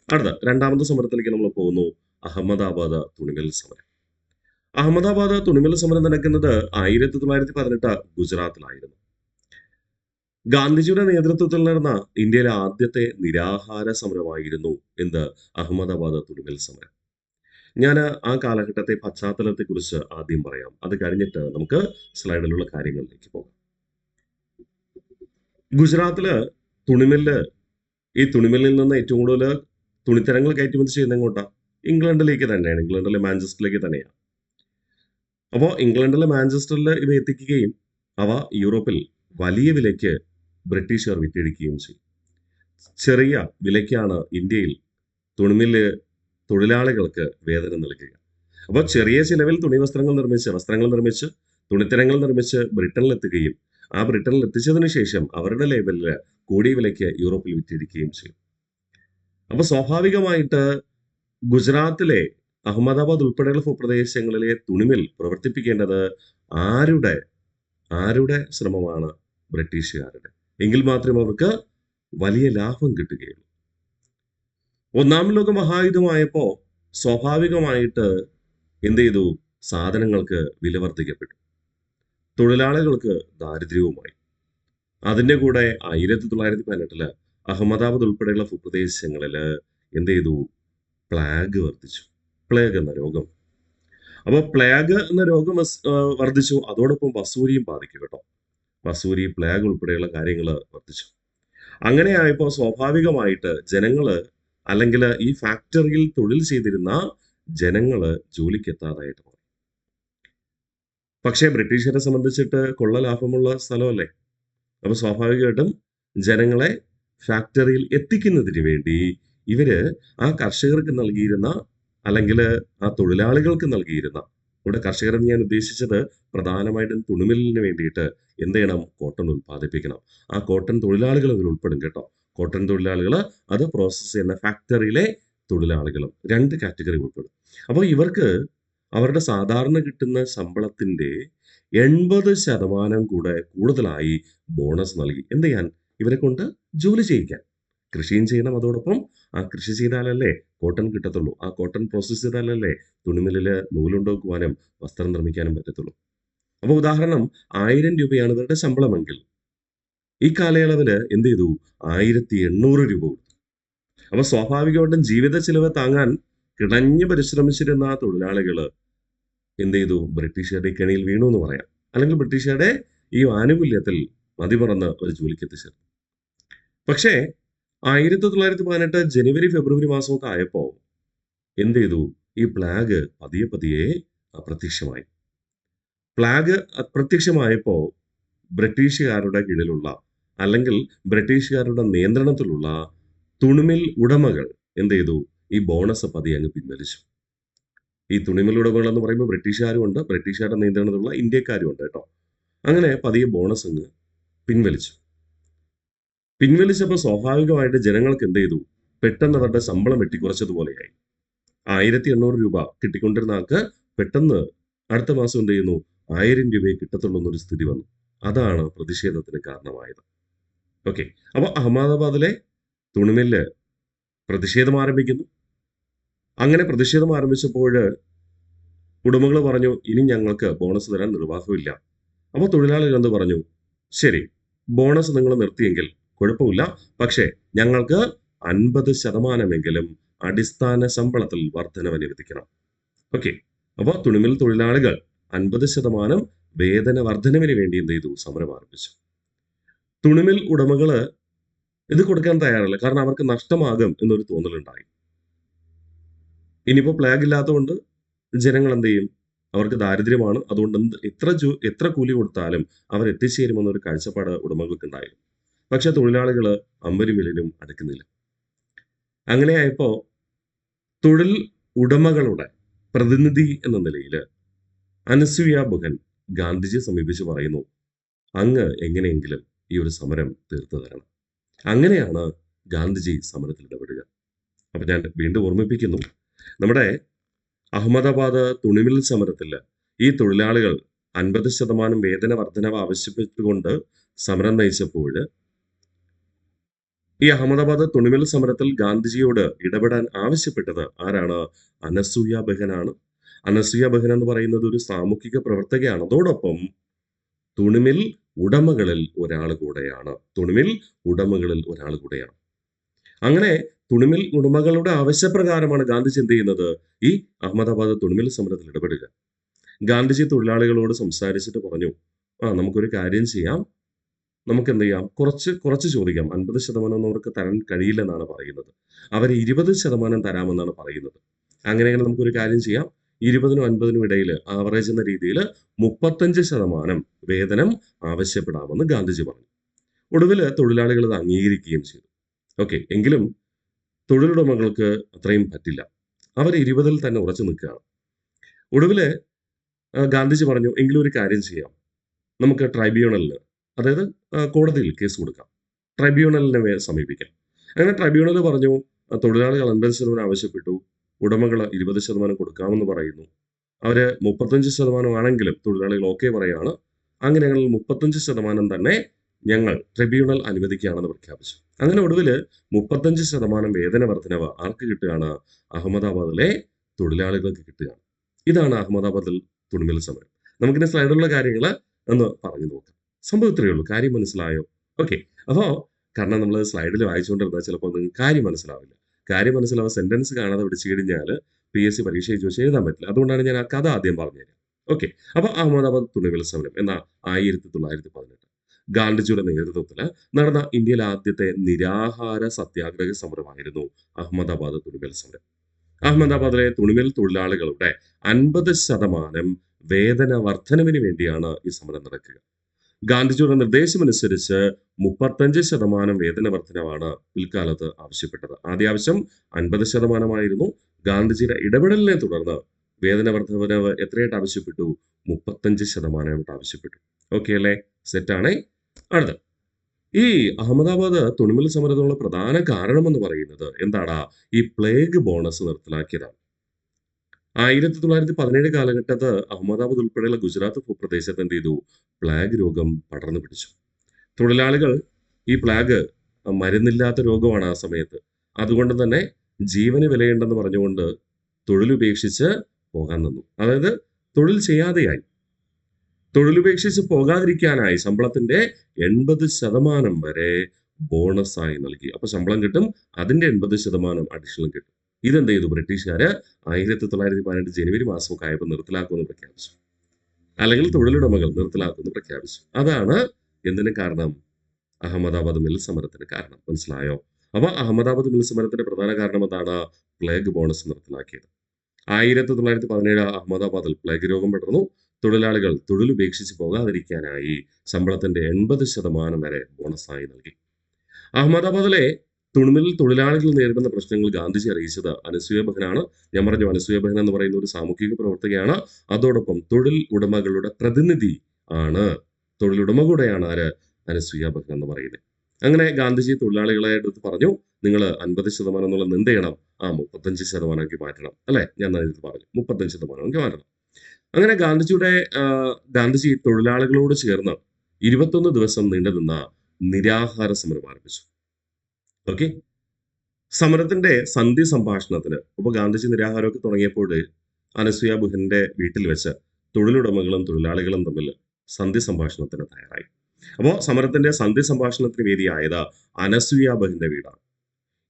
അടുത്ത രണ്ടാമത്തെ സമരത്തിലേക്ക് നമ്മൾ പോകുന്നു. അഹമ്മദാബാദ് തുണിമിൽ സമരം. അഹമ്മദാബാദ് തുണിമിൽ സമരം നടക്കുന്നത് 1918 ഗുജറാത്തിലായിരുന്നു. ഗാന്ധിജിയുടെ നേതൃത്വത്തിൽ നടന്ന ഇന്ത്യയിലെ ആദ്യത്തെ നിരാഹാര സമരമായിരുന്നു എന്ത്? അഹമ്മദാബാദ് തുണിമിൽ സമരം. ഞാൻ ആ കാലഘട്ടത്തെ പശ്ചാത്തലത്തെ കുറിച്ച് ആദ്യം പറയാം. അത് കഴിഞ്ഞിട്ട് നമുക്ക് സ്ലൈഡിലുള്ള കാര്യങ്ങളിലേക്ക് പോകാം. ഗുജറാത്തില് തുണിമില്ല്, ഈ തുണിമില്ലിൽ നിന്ന് ഏറ്റവും കൂടുതൽ തുണിത്തരങ്ങൾ കയറ്റുമതി ചെയ്യുന്ന എങ്ങോട്ടാ? ഇംഗ്ലണ്ടിലേക്ക് തന്നെയാണ്. ഇംഗ്ലണ്ടിലെ മാഞ്ചസ്റ്ററിലേക്ക് തന്നെയാണ്. അപ്പോൾ ഇംഗ്ലണ്ടിലെ മാഞ്ചസ്റ്ററിൽ ഇവ എത്തിക്കുകയും അവ യൂറോപ്പിൽ വലിയ വിലയ്ക്ക് ബ്രിട്ടീഷുകാർ വിറ്റഴിക്കുകയും ചെയ്യും. ചെറിയ വിലയ്ക്കാണ് ഇന്ത്യയിൽ തുണിമില്ല് തൊഴിലാളികൾക്ക് വേതനം നൽകുക. അപ്പോൾ ചെറിയ ചിലവിൽ വസ്ത്രങ്ങൾ നിർമ്മിച്ച് തുണിത്തരങ്ങൾ നിർമ്മിച്ച് ബ്രിട്ടനിൽ എത്തുകയും ആ ബ്രിട്ടനിൽ എത്തിച്ചതിന് ശേഷം അവരുടെ ലേബലിൽ കൂടിയ വിലയ്ക്ക് യൂറോപ്പിൽ വിറ്റഴിക്കുകയും ചെയ്യും. അപ്പൊ സ്വാഭാവികമായിട്ട് ഗുജറാത്തിലെ അഹമ്മദാബാദ് ഉൾപ്പെടെയുള്ള ഭൂപ്രദേശങ്ങളിലെ തുണിമിൽ പ്രവർത്തിപ്പിക്കേണ്ടത് ആരുടെ ശ്രമമാണ്? ബ്രിട്ടീഷുകാരുടെ. എങ്കിൽ മാത്രമേ അവർക്ക് വലിയ ലാഭം കിട്ടുകയുള്ളൂ. ഒന്നാം ലോക മഹായുദ്ധമായപ്പോ സ്വാഭാവികമായിട്ട് എന്ത് ചെയ്തു? സാധനങ്ങൾക്ക് വില വർദ്ധിക്കപ്പെട്ടു. തൊഴിലാളികൾക്ക് ദാരിദ്ര്യവുമായി. അതിന്റെ കൂടെ 1918 അഹമ്മദാബാദ് ഉൾപ്പെടെയുള്ള ഭൂപ്രദേശങ്ങളിൽ എന്ത് ചെയ്തു? പ്ലാഗ് വർദ്ധിച്ചു. പ്ലേഗ് എന്ന രോഗം. അപ്പോൾ പ്ലേഗ് എന്ന രോഗം വർദ്ധിച്ചു. അതോടൊപ്പം വസൂരിയും ബാധിക്കും കേട്ടോ. വസൂരി, പ്ലേഗ് ഉൾപ്പെടെയുള്ള കാര്യങ്ങൾ വർദ്ധിച്ചു. അങ്ങനെ ആയപ്പോൾ സ്വാഭാവികമായിട്ട് ജനങ്ങള് അല്ലെങ്കിൽ ഈ ഫാക്ടറിയിൽ തൊഴിൽ ചെയ്തിരുന്ന ജനങ്ങള് ജോലിക്ക് എത്താതായിട്ട് മാറി. പക്ഷേ ബ്രിട്ടീഷുകാരെ സംബന്ധിച്ചിട്ട് കൊള്ള ലാഭമുള്ള സ്ഥലമല്ലേ. അപ്പൊ സ്വാഭാവികമായിട്ടും ജനങ്ങളെ ഫാക്ടറിയിൽ എത്തിക്കുന്നതിന് വേണ്ടി ഇവര് ആ കർഷകർക്ക് നൽകിയിരുന്ന അല്ലെങ്കിൽ ആ തൊഴിലാളികൾക്ക് നൽകിയിരുന്ന, ഇവിടെ കർഷകരെന്ന് ഞാൻ ഉദ്ദേശിച്ചത് പ്രധാനമായിട്ടും തുണിമില്ലിന് വേണ്ടിയിട്ട് എന്ത് ചെയ്യണം, കോട്ടൺ ഉൽപ്പാദിപ്പിക്കണം. ആ കോട്ടൺ തൊഴിലാളികൾ അതിൽ ഉൾപ്പെടും കേട്ടോ. കോട്ടൺ തൊഴിലാളികൾ, അത് പ്രോസസ്സ് ചെയ്യുന്ന ഫാക്ടറിയിലെ തൊഴിലാളികളും 2 കാറ്റഗറി ഉൾപ്പെടും. അപ്പോൾ ഇവർക്ക് അവരുടെ സാധാരണ കിട്ടുന്ന ശമ്പളത്തിന്റെ 80% കൂടെ കൂടുതലായി ബോണസ് നൽകി. എന്ത് ചെയ്യാൻ? ഇവരെ കൊണ്ട് ജോലി ചെയ്യിക്കാൻ. കൃഷിയും ചെയ്യണം, അതോടൊപ്പം ആ കൃഷി ചെയ്താലല്ലേ കോട്ടൺ കിട്ടത്തുള്ളൂ. ആ കോട്ടൺ പ്രോസസ്സ് ചെയ്താലല്ലേ തുണിമില്ലില് നൂലുണ്ടാക്കുവാനും വസ്ത്രം നിർമ്മിക്കാനും പറ്റത്തുള്ളൂ. അപ്പൊ ഉദാഹരണം 1000 രൂപയാണ് ഇവരുടെ ശമ്പളമെങ്കിൽ ഈ കാലയളവില് എന്ത് ചെയ്തു? 1800 രൂപ കൊടുത്തു. അപ്പൊ സ്വാഭാവികമായിട്ടും ജീവിത ചിലവ് താങ്ങാൻ കിടഞ്ഞു പരിശ്രമിച്ചിരുന്ന ആ തൊഴിലാളികള് എന്ത് ചെയ്തു? ബ്രിട്ടീഷുകാരുടെ കെണിയിൽ വീണു എന്ന് പറയാം. അല്ലെങ്കിൽ ബ്രിട്ടീഷുകാരുടെ ഈ ആനുകൂല്യത്തിൽ മതിമറന്ന് ഒരു ജോലിക്ക് എത്തിച്ചേർന്നു. പക്ഷേ 1918 ജനുവരി ഫെബ്രുവരി മാസമൊക്കെ ആയപ്പോ എന്ത് ചെയ്തു? ഈ പ്ലാഗ് പതിയെ പതിയെ അപ്രത്യക്ഷമായി. പ്ലാഗ് അപ്രത്യക്ഷമായപ്പോ ബ്രിട്ടീഷുകാരുടെ കീഴിലുള്ള അല്ലെങ്കിൽ ബ്രിട്ടീഷുകാരുടെ നിയന്ത്രണത്തിലുള്ള തുണിമിൽ ഉടമകൾ എന്ത് ചെയ്തു? ഈ ബോണസ് പതിയെ അങ്ങ് പിൻവലിച്ചു. ഈ തുണിമിൽ ഉടമകൾ എന്ന് പറയുമ്പോൾ ബ്രിട്ടീഷുകാരും ഉണ്ട്, ബ്രിട്ടീഷുകാരുടെ നിയന്ത്രണത്തിലുള്ള ഇന്ത്യക്കാരും ഉണ്ട് കേട്ടോ. അങ്ങനെ പതിയെ ബോണസ് അങ്ങ് പിൻവലിച്ചു. പിൻവലിച്ചപ്പോൾ സ്വാഭാവികമായിട്ട് ജനങ്ങൾക്ക് എന്ത് ചെയ്തു? പെട്ടെന്ന് അവരുടെ ശമ്പളം വെട്ടിക്കുറച്ചതുപോലെയായി. 1800 രൂപ കിട്ടിക്കൊണ്ടിരുന്ന ആൾക്ക് പെട്ടെന്ന് അടുത്ത മാസം എന്ത് ചെയ്യുന്നു? 1000 രൂപയെ കിട്ടത്തുള്ളൂ എന്നൊരു സ്ഥിതി വന്നു. അതാണ് പ്രതിഷേധത്തിന് കാരണമായത്. ഓക്കെ. അപ്പൊ അഹമ്മദാബാദിലെ തുണിമില്ല് പ്രതിഷേധം ആരംഭിക്കുന്നു. അങ്ങനെ പ്രതിഷേധം ആരംഭിച്ചപ്പോൾ ഉടമകൾ പറഞ്ഞു, ഇനി ഞങ്ങൾക്ക് ബോണസ് തരാൻ നിർവാഹമില്ല. അപ്പോൾ തൊഴിലാളികൾ എന്ത് പറഞ്ഞു? ശരി, ബോണസ് നിങ്ങൾ നിർത്തിയെങ്കിൽ കുഴപ്പമില്ല, പക്ഷേ ഞങ്ങൾക്ക് 50% അടിസ്ഥാന ശമ്പളത്തിൽ വർധനവ് അനുവദിക്കണം. ഓക്കെ. അപ്പോൾ തുണിമിൽ തൊഴിലാളികൾ 50% വേതന വർധനവിന് വേണ്ടി എന്ത് ചെയ്തു? സമരം ആരംഭിച്ചു. തുണിമിൽ ഉടമകള് ഇത് കൊടുക്കാൻ തയ്യാറല്ല, കാരണം അവർക്ക് നഷ്ടമാകും എന്നൊരു തോന്നലുണ്ടായി. ഇനിയിപ്പോ പ്ലാഗ് ഇല്ലാത്തതുകൊണ്ട് ജനങ്ങൾ എന്ത് ചെയ്യും? അവർക്ക് ദാരിദ്ര്യമാണ്, അതുകൊണ്ട് എത്ര കൂലി കൊടുത്താലും അവർ എത്തിച്ചേരുമെന്നൊരു കാഴ്ചപ്പാട് ഉടമകൾക്ക് ഉണ്ടായിരുന്നു. പക്ഷെ തൊഴിലാളികള് അമ്പരും വില്ലിനും അടുക്കുന്നില്ല. അങ്ങനെയായപ്പോ തൊഴിൽ ഉടമകളുടെ പ്രതിനിധി എന്ന നിലയിൽ അനസൂയ ബുഹൻ ഗാന്ധിജിയെ സമീപിച്ച് പറയുന്നു, അങ്ങ് എങ്ങനെയെങ്കിലും ഈ ഒരു സമരം തീർത്തു തരണം. അങ്ങനെയാണ് ഗാന്ധിജി സമരത്തിൽ ഇടപെടുക. അപ്പൊ ഞാൻ വീണ്ടും ഓർമ്മിപ്പിക്കുന്നു, നമ്മുടെ അഹമ്മദാബാദ് തുണിമിൽ സമരത്തിൽ ഈ തൊഴിലാളികൾ 50% വേതന വർധനവ് ആവശ്യപ്പെട്ടുകൊണ്ട് സമരം നയിച്ചപ്പോൾ ഈ അഹമ്മദാബാദ് തുണിമിൽ സമരത്തിൽ ഗാന്ധിജിയോട് ഇടപെടാൻ ആവശ്യപ്പെട്ടത് ആരാണ്? അനസൂയ ബെഹനാണ്. അനസൂയ ബെഹൻ എന്ന് പറയുന്നത് ഒരു സാമൂഹിക പ്രവർത്തകയാണ്. അതോടൊപ്പം തുണിമിൽ ഉടമകളിൽ ഒരാൾ കൂടെയാണ്. അങ്ങനെ തുണിമിൽ ഉടമകളുടെ ആവശ്യപ്രകാരമാണ് ഗാന്ധിജി എന്ത് ചെയ്യുന്നത്? ഈ അഹമ്മദാബാദ് തുണിമിൽ സമരത്തിൽ ഇടപെടുക. ഗാന്ധിജി തൊഴിലാളികളോട് സംസാരിച്ചിട്ട് പറഞ്ഞു, നമുക്കൊരു കാര്യം ചെയ്യാം, നമുക്ക് എന്ത് ചെയ്യാം, കുറച്ച് ചോദിക്കാം. 50% അവർക്ക് തരാൻ കഴിയില്ലെന്നാണ് പറയുന്നത്. അവർ 20% തരാമെന്നാണ് പറയുന്നത്. അങ്ങനെയാണെങ്കിൽ നമുക്കൊരു കാര്യം ചെയ്യാം, 20നും 50നും ഇടയിൽ ആവറേജ് എന്ന രീതിയിൽ 35% വേതനം ആവശ്യപ്പെടാമെന്ന് ഗാന്ധിജി പറഞ്ഞു. ഒടുവിൽ തൊഴിലാളികൾ അത് അംഗീകരിക്കുകയും ചെയ്തു. ഓക്കെ. എങ്കിലും തൊഴിലുടമകൾക്ക് അത്രയും പറ്റില്ല. അവർ 20ൽ തന്നെ ഉറച്ചു നിൽക്കുകയാണ്. ഒടുവിൽ ഗാന്ധിജി പറഞ്ഞു, എങ്കിലും ഒരു കാര്യം ചെയ്യാം, നമുക്ക് ട്രൈബ്യൂണലിന്, അതായത് കോടതിയിൽ കേസ് കൊടുക്കാം, ട്രൈബ്യൂണലിനെ സമീപിക്കാം. അങ്ങനെ ട്രൈബ്യൂണൽ പറഞ്ഞു, തൊഴിലാളികൾ 50% ആവശ്യപ്പെട്ടു, ഉടമകൾ 20% കൊടുക്കാമെന്ന് പറയുന്നു. അവര് 35% ആണെങ്കിലും തൊഴിലാളികൾ ഓക്കെ പറയാണ്. അങ്ങനെയാണെങ്കിൽ 35% തന്നെ ഞങ്ങൾ ട്രിബ്യൂണൽ അനുവദിക്കുകയാണെന്ന് പ്രഖ്യാപിച്ചു. അങ്ങനെ ഒടുവിൽ 35% വേതന വർധനവ് ആർക്ക് കിട്ടുകയാണ്? അഹമ്മദാബാദിലെ തൊഴിലാളികൾക്ക് കിട്ടുകയാണ്. ഇതാണ് അഹമ്മദാബാദിൽ തുണിമിൽ സമരം. നമുക്കിനി സ്ലൈഡിലുള്ള കാര്യങ്ങൾ ഒന്ന് പറഞ്ഞു നോക്കാം. സംഭവം ഇത്രയേ ഉള്ളൂ. കാര്യം മനസ്സിലായോ? ഓക്കെ. അപ്പോ കാരണം നമ്മൾ സ്ലൈഡിൽ വായിച്ചുകൊണ്ടിരുന്നാൽ ചിലപ്പോൾ നിങ്ങൾക്ക് കാര്യം മനസ്സിലാവില്ല. കാര്യം മനസ്സിലാവുക സെന്റൻസ് കാണാതെ പിടിച്ചു കഴിഞ്ഞാൽ PSC പരീക്ഷ ചോദിച്ച് എഴുതാൻ പറ്റില്ല. അതുകൊണ്ടാണ് ഞാൻ ആ കഥ ആദ്യം പറഞ്ഞുതരാം. ഓക്കെ. അപ്പൊ അഹമ്മദാബാദ് തുണിമിൽ സമരം എന്ന 1918 ഗാന്ധിജിയുടെ നേതൃത്വത്തിൽ നടന്ന ഇന്ത്യയിലെ ആദ്യത്തെ നിരാഹാര സത്യാഗ്രഹ സമരമായിരുന്നു അഹമ്മദാബാദ് തുണിമിൽ സമരം. അഹമ്മദാബാദിലെ തുണിമിൽ തൊഴിലാളികളുടെ 50% വേതന വർധനവിന് വേണ്ടിയാണ് ഈ സമരം നടക്കുക. ഗാന്ധിജിയുടെ നിർദ്ദേശമനുസരിച്ച് 35% വേതന വർധനവാണ് പിൽക്കാലത്ത് ആവശ്യപ്പെട്ടത്. ആദ്യ ആവശ്യം 50% ഗാന്ധിജിയുടെ ഇടപെടലിനെ തുടർന്ന് വേതന വർധനവ് എത്രയായിട്ട് ആവശ്യപ്പെട്ടു? 35% ആവശ്യപ്പെട്ടു. ഓക്കെ അല്ലേ? സെറ്റാണേ. അടുത്ത ഈ അഹമ്മദാബാദ് തുണിമിൽ സമരത്തിനുള്ള പ്രധാന കാരണം എന്ന് പറയുന്നത് എന്താടാ? ഈ പ്ലേഗ് ബോണസ് നിർത്തലാക്കിയതാണ്. 1917 കാലഘട്ടത്ത് അഹമ്മദാബാദ് ഉൾപ്പെടെയുള്ള ഗുജറാത്ത് ഭൂപ്രദേശത്ത് എന്ത് ചെയ്തു? പ്ലാഗ് രോഗം പടർന്നു പിടിച്ചു. തൊഴിലാളികൾ ഈ പ്ലാഗ് മരുന്നില്ലാത്ത രോഗമാണ് ആ സമയത്ത്. അതുകൊണ്ട് തന്നെ ജീവന് വിലയുണ്ടെന്ന് പറഞ്ഞുകൊണ്ട് തൊഴിലുപേക്ഷിച്ച് പോകാൻ നിന്നു. അതായത് തൊഴിൽ ചെയ്യാതെയായി. തൊഴിലുപേക്ഷിച്ച് പോകാതിരിക്കാനായി ശമ്പളത്തിന്റെ 80% വരെ ബോണസായി നൽകി. അപ്പൊ ശമ്പളം കിട്ടും, അതിന്റെ 80% അഡീഷണൽ കിട്ടും. ഇതെന്ത് ചെയ്തു? ബ്രിട്ടീഷുകാര് 1918 ജനുവരി മാസമൊക്കെ ആയപ്പോൾ നിർത്തലാക്കുമെന്ന് പ്രഖ്യാപിച്ചു. അല്ലെങ്കിൽ തൊഴിലുടമകൾ നിർത്തലാക്കുമെന്ന് പ്രഖ്യാപിച്ചു. അതാണ് എന്തിന് കാരണം? അഹമ്മദാബാദ് മിൽ സമരത്തിന് കാരണം. മനസ്സിലായോ? അപ്പൊ അഹമ്മദാബാദ് മിൽ സമരത്തിന്റെ പ്രധാന കാരണം എന്താണ്? Plague bonus നിർത്തലാക്കിയത്. 1917 അഹമ്മദാബാദിൽ പ്ലേഗ് രോഗം പടർന്നു. തൊഴിലാളികൾ തൊഴിലുപേക്ഷിച്ച് പോകാതിരിക്കാനായി ശമ്പളത്തിന്റെ 80% വരെ ബോണസായി നൽകി. അഹമ്മദാബാദിലെ തുണിമിൽ തൊഴിലാളികൾ നേരിടുന്ന പ്രശ്നങ്ങൾ ഗാന്ധിജി അറിയിച്ചത് അനസൂയ ബഹനാണ്. ഞാൻ പറഞ്ഞു, അനസൂയ ബഹൻ എന്ന് പറയുന്ന ഒരു സാമൂഹിക പ്രവർത്തകയാണ്. അതോടൊപ്പം തൊഴിൽ ഉടമകളുടെ പ്രതിനിധി ആണ്. തൊഴിലുടമ കൂടെയാണ് ആര്? അനസൂയ ബഹൻ എന്ന് പറയുന്നത്. അങ്ങനെ ഗാന്ധിജി തൊഴിലാളികളെ അടുത്ത് പറഞ്ഞു, നിങ്ങൾ 50% എന്നുള്ളത് എന്ത് ചെയ്യണം? 35% മാറ്റണം. അല്ലെ? ഞാൻ നേരത്തെ പറഞ്ഞു 35% മാറ്റണം. അങ്ങനെ ഗാന്ധിജി തൊഴിലാളികളോട് ചേർന്ന് 21 ദിവസം നീണ്ടുനിന്ന നിരാഹാര സമരം ആരംഭിച്ചു. ഓക്കെ. സമരത്തിന്റെ സന്ധി സംഭാഷണത്തിന് ഇപ്പൊ ഗാന്ധിജി നിരാഹാരമൊക്കെ തുടങ്ങിയപ്പോൾ അനസൂയ ബഹന്റെ വീട്ടിൽ വെച്ച് തൊഴിലുടമകളും തൊഴിലാളികളും തമ്മിൽ സന്ധി സംഭാഷണത്തിന് തയ്യാറായി. അപ്പോൾ സമരത്തിന്റെ സന്ധി സംഭാഷണത്തിന് വേദിയായത് അനസൂയ ബഹന്റെ വീടാണ്.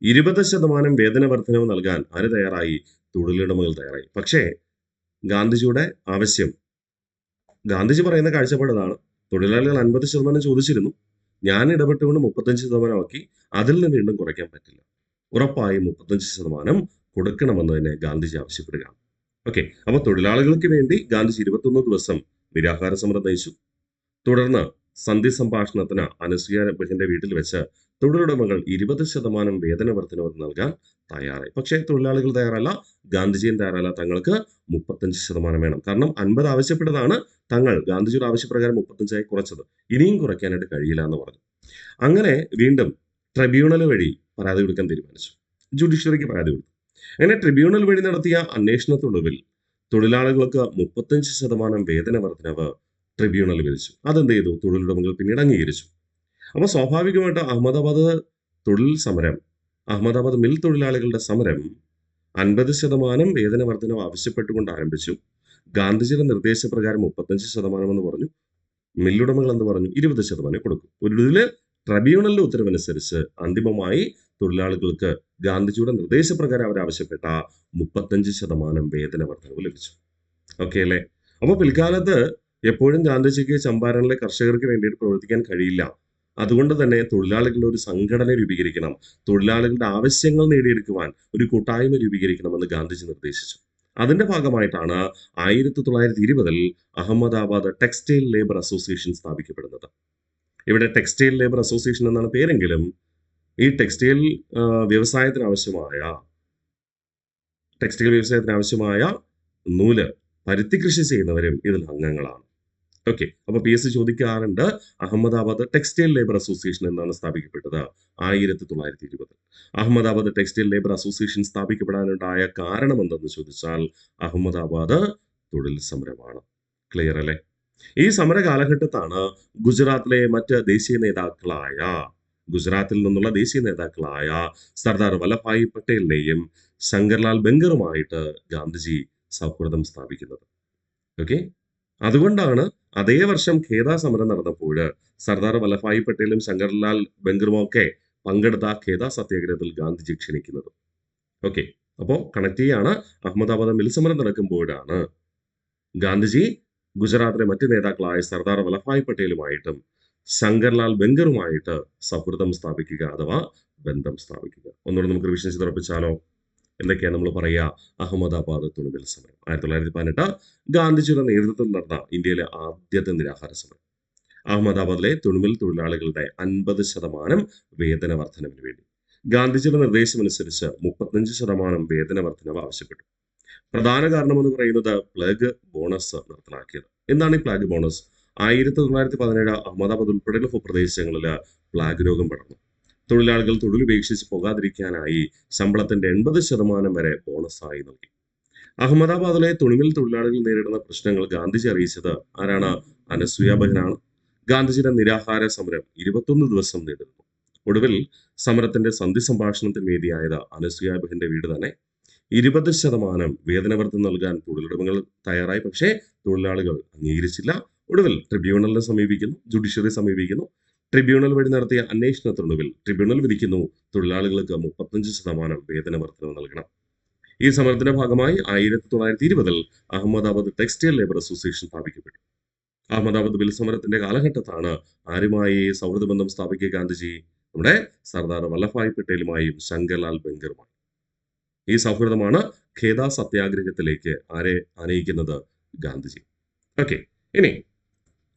20% വേതന വർധനവ് നൽകാൻ ആര് തയ്യാറായി? തൊഴിലുടമകൾ തയ്യാറായി. പക്ഷേ ഗാന്ധിജിയുടെ ആവശ്യം, ഗാന്ധിജി പറയുന്ന കാഴ്ചപ്പാടാണ്, തൊഴിലാളികൾ 50% ചോദിച്ചിരുന്നു, ഞാൻ ഇടപെട്ടുകൊണ്ട് 35% ആക്കി, അതിൽ നിന്ന് വീണ്ടും കുറയ്ക്കാൻ പറ്റില്ല, ഉറപ്പായും 35% കൊടുക്കണമെന്ന് തന്നെ ഗാന്ധിജി ആവശ്യപ്പെടുകയാണ്. ഓക്കെ. അപ്പൊ തൊഴിലാളികൾക്ക് വേണ്ടി ഗാന്ധിജി 21 ദിവസം നിരാഹാര സമരം നയിച്ചു. തുടർന്ന് സന്ധി സംഭാഷണത്തിന് അനസൂയ ബഹന്റെ വീട്ടിൽ വെച്ച് തൊഴിലുടമകൾ 20% വേതന വർധനവ് നൽകാൻ തയ്യാറായി. പക്ഷേ തൊഴിലാളികൾ തയ്യാറല്ല, ഗാന്ധിജിയും തയ്യാറല്ല. തങ്ങൾക്ക് 35% വേണം. കാരണം 50 ആവശ്യപ്പെട്ടതാണ്, തങ്ങൾ ഗാന്ധിജിയുടെ ആവശ്യപ്രകാരം 35 കുറച്ചത്. ഇനിയും കുറയ്ക്കാനായിട്ട് കഴിയില്ല എന്ന് പറഞ്ഞു. അങ്ങനെ വീണ്ടും ട്രിബ്യൂണൽ വഴി പരാതി കൊടുക്കാൻ തീരുമാനിച്ചു. ജുഡീഷ്യറിക്ക് പരാതി കൊടുത്തു. അങ്ങനെ ട്രിബ്യൂണൽ വഴി നടത്തിയ അന്വേഷണത്തൊടുവിൽ തൊഴിലാളികൾക്ക് 35% വേതന വർധനവ് ട്രിബ്യൂണൽ വിധിച്ചു. അതെന്ത് ചെയ്തു? തൊഴിലുടമകൾ പിന്നീട് അംഗീകരിച്ചു. അപ്പൊ സ്വാഭാവികമായിട്ട് അഹമ്മദാബാദ് മിൽ തൊഴിലാളികളുടെ സമരം 50% വേതന വർധനവ് ആവശ്യപ്പെട്ടുകൊണ്ട് ആരംഭിച്ചു. ഗാന്ധിജിയുടെ നിർദ്ദേശപ്രകാരം 35% എന്ന് പറഞ്ഞു. മില്ലുടമകൾ എന്ന് പറഞ്ഞു 20% കൊടുക്കും. ഒടുവില് ട്രിബ്യൂണലിന്റെ ഉത്തരവനുസരിച്ച് അന്തിമമായി തൊഴിലാളികൾക്ക് ഗാന്ധിജിയുടെ നിർദ്ദേശപ്രകാരം അവർ ആവശ്യപ്പെട്ട 35% വേതന വർധനവ് ലഭിച്ചു. ഓക്കെ അല്ലേ? അപ്പൊ പിൽക്കാലത്ത് എപ്പോഴും ഗാന്ധിജിക്ക് ചമ്പാരനിലെ കർഷകർക്ക് വേണ്ടിയിട്ട് പ്രവർത്തിക്കാൻ കഴിയില്ല. അതുകൊണ്ട് തന്നെ തൊഴിലാളികളുടെ ഒരു സംഘടന രൂപീകരിക്കണം, തൊഴിലാളികളുടെ ആവശ്യങ്ങൾ നേടിയെടുക്കുവാൻ ഒരു കൂട്ടായ്മ രൂപീകരിക്കണമെന്ന് ഗാന്ധിജി നിർദ്ദേശിച്ചു. അതിന്റെ ഭാഗമായിട്ടാണ് 1920 അഹമ്മദാബാദ് ടെക്സ്റ്റൈൽ ലേബർ അസോസിയേഷൻ സ്ഥാപിക്കപ്പെടുന്നത്. ഇവിടെ ടെക്സ്റ്റൈൽ ലേബർ അസോസിയേഷൻ എന്നാണ് പേരെങ്കിലും ഈ ടെക്സ്റ്റൈൽ വ്യവസായത്തിന് ആവശ്യമായ നൂല്, പരുത്തി കൃഷി ചെയ്യുന്നവരും ഇതിൽ അംഗങ്ങളാണ്. ഓക്കെ. അപ്പൊ PSC ചോദിക്കാറുണ്ട്, അഹമ്മദാബാദ് ടെക്സ്റ്റൈൽ ലേബർ അസോസിയേഷൻ എന്നാണ് സ്ഥാപിക്കപ്പെട്ടത്? 1920. അഹമ്മദാബാദ് ടെക്സ്റ്റൈൽ ലേബർ അസോസിയേഷൻ സ്ഥാപിക്കപ്പെടാനുണ്ടായ കാരണം എന്തെന്ന് ചോദിച്ചാൽ അഹമ്മദാബാദ് തൊഴിൽ സമരമാണ്. ക്ലിയർ അല്ലേ? ഈ സമര കാലഘട്ടത്താണ് ഗുജറാത്തിൽ നിന്നുള്ള ദേശീയ നേതാക്കളായ സർദാർ വല്ലഭായ് പട്ടേലിനെയും ശങ്കർലാൽ ബംഗറുമായിട്ട് ഗാന്ധിജി സൗഹൃദം സ്ഥാപിക്കുന്നത്. ഓക്കെ. അതുകൊണ്ടാണ് അതേ വർഷം ഖേദ സമരം നടന്നപ്പോൾ സർദാർ വല്ലഭായ് പട്ടേലും ശങ്കർലാൽ ബംഗറുമൊക്കെ പങ്കെടുത്ത ഖേദ സത്യാഗ്രഹത്തിൽ ഗാന്ധിജി ക്ഷണിക്കുന്നത്. ഓക്കെ. അപ്പോൾ കണക്ട് ചെയ്യാണ്. അഹമ്മദാബാദ് മിൽ സമരം നടക്കുമ്പോഴാണ് ഗാന്ധിജി ഗുജറാത്തിലെ മറ്റ് നേതാക്കളായ സർദാർ വല്ലഭായ് പട്ടേലുമായിട്ടും ശങ്കർലാൽ ബംഗറുമായിട്ട് സൗഹൃദം സ്ഥാപിക്കുക അഥവാ ബന്ധം സ്ഥാപിക്കുക. ഒന്നുകൂടെ നമുക്ക് റിവിഷൻ ചെയ്ത് ഉറപ്പിച്ചാലോ? എന്തൊക്കെയാണ് നമ്മൾ പറയുക? അഹമ്മദാബാദ് തുണിമിൽ സമരം 1918 ഗാന്ധിജിയുടെ നേതൃത്വത്തിൽ നടന്ന ഇന്ത്യയിലെ ആദ്യത്തെ നിരാഹാര സമരം. അഹമ്മദാബാദിലെ തുണിമിൽ തൊഴിലാളികളുടെ 50% വേതന വർധനവിന് വേണ്ടി ഗാന്ധിജിയുടെ നിർദ്ദേശമനുസരിച്ച് 35% വേതന വർധനവ് ആവശ്യപ്പെട്ടു. പ്രധാന കാരണമെന്ന് പറയുന്നത് പ്ലേഗ് ബോണസ് നിർത്തലാക്കിയത്. എന്താണ് ഈ പ്ലേഗ് ബോണസ്? 1917 അഹമ്മദാബാദ് ഉൾപ്പെടെയുള്ള ഭൂപ്രദേശങ്ങളിൽ പ്ലേഗ് രോഗം പടർന്നു. തൊഴിലാളികൾ തൊഴിലുപേക്ഷിച്ച് പോകാതിരിക്കാനായി ശമ്പളത്തിന്റെ 80% വരെ ബോണസായി നൽകി. അഹമ്മദാബാദിലെ തുണിമിൽ തൊഴിലാളികൾ നേരിടുന്ന പ്രശ്നങ്ങൾ ഗാന്ധിജി അറിയിച്ചത് ആരാണ്? അനസൂയ ബഹനാണ്. ഗാന്ധിജിയുടെ നിരാഹാര സമരം 21 ദിവസം നീണ്ടുനിന്നു. ഒടുവിൽ സമരത്തിന്റെ സന്ധി സംഭാഷണത്തിന് വേദിയായത് അനസൂയ ബഹന്റെ വീട് തന്നെ. 20% വേതനവർദ്ധന നൽകാൻ തൊഴിലുടമകൾ തയ്യാറായി, പക്ഷേ തൊഴിലാളികൾ അംഗീകരിച്ചില്ല. ഒടുവിൽ ട്രിബ്യൂണലിനെ സമീപിക്കുന്നു, ജുഡീഷ്യറി സമീപിക്കുന്നു. ട്രിബ്യൂണൽ വഴി നടത്തിയ അന്വേഷണത്തിനൊടുവിൽ ട്രിബ്യൂണൽ വിധിക്കുന്നു തൊഴിലാളികൾക്ക് 35% വേതന വർധനവ് നൽകണം. ഈ സമരത്തിന്റെ ഭാഗമായി 1920 അഹമ്മദാബാദ് ടെക്സ്റ്റൈൽ ലേബർ അസോസിയേഷൻ സ്ഥാപിക്കപ്പെട്ടു. അഹമ്മദാബാദ് ബിൽ സമരത്തിന്റെ കാലഘട്ടത്താണ് ആരുമായി സൗഹൃദ ബന്ധം സ്ഥാപിക്കുക ഗാന്ധിജി? നമ്മുടെ സർദാർ വല്ലഭായ് പട്ടേലുമായും ശങ്കർലാൽ ബംഗറുമായും. ഈ സൗഹൃദമാണ് ഖേദ സത്യാഗ്രഹത്തിലേക്ക് ആരെ ആനയിക്കുന്നത്? ഗാന്ധിജി. ഓക്കെ, ഇനി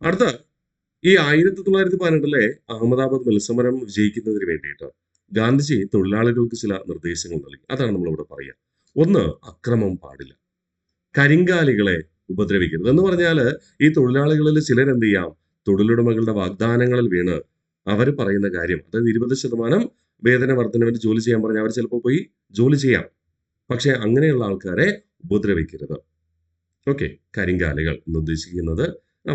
അടുത്ത ഈ 1918 അഹമ്മദാബാദ് മിൽസമരം വിജയിക്കുന്നതിന് വേണ്ടിയിട്ട് ഗാന്ധിജി തൊഴിലാളികൾക്ക് ചില നിർദ്ദേശങ്ങൾ നൽകി. അതാണ് നമ്മളിവിടെ പറയുക. ഒന്ന്, അക്രമം പാടില്ല. കരിങ്കാലികളെ ഉപദ്രവിക്കരുത്. എന്ന് പറഞ്ഞാൽ ഈ തൊഴിലാളികളിൽ ചിലരെന്ത് ചെയ്യാം? തൊഴിലുടമകളുടെ വാഗ്ദാനങ്ങളിൽ വീണ് അവർ പറയുന്ന കാര്യം, അതായത് 20% വേതന വർധനവിന് ജോലി ചെയ്യാൻ പറഞ്ഞാൽ അവർ ചിലപ്പോൾ പോയി ജോലി ചെയ്യാം. പക്ഷെ അങ്ങനെയുള്ള ആൾക്കാരെ ഉപദ്രവിക്കരുത്. ഓക്കെ, കരിങ്കാലികൾ എന്ന് ഉദ്ദേശിക്കുന്നത്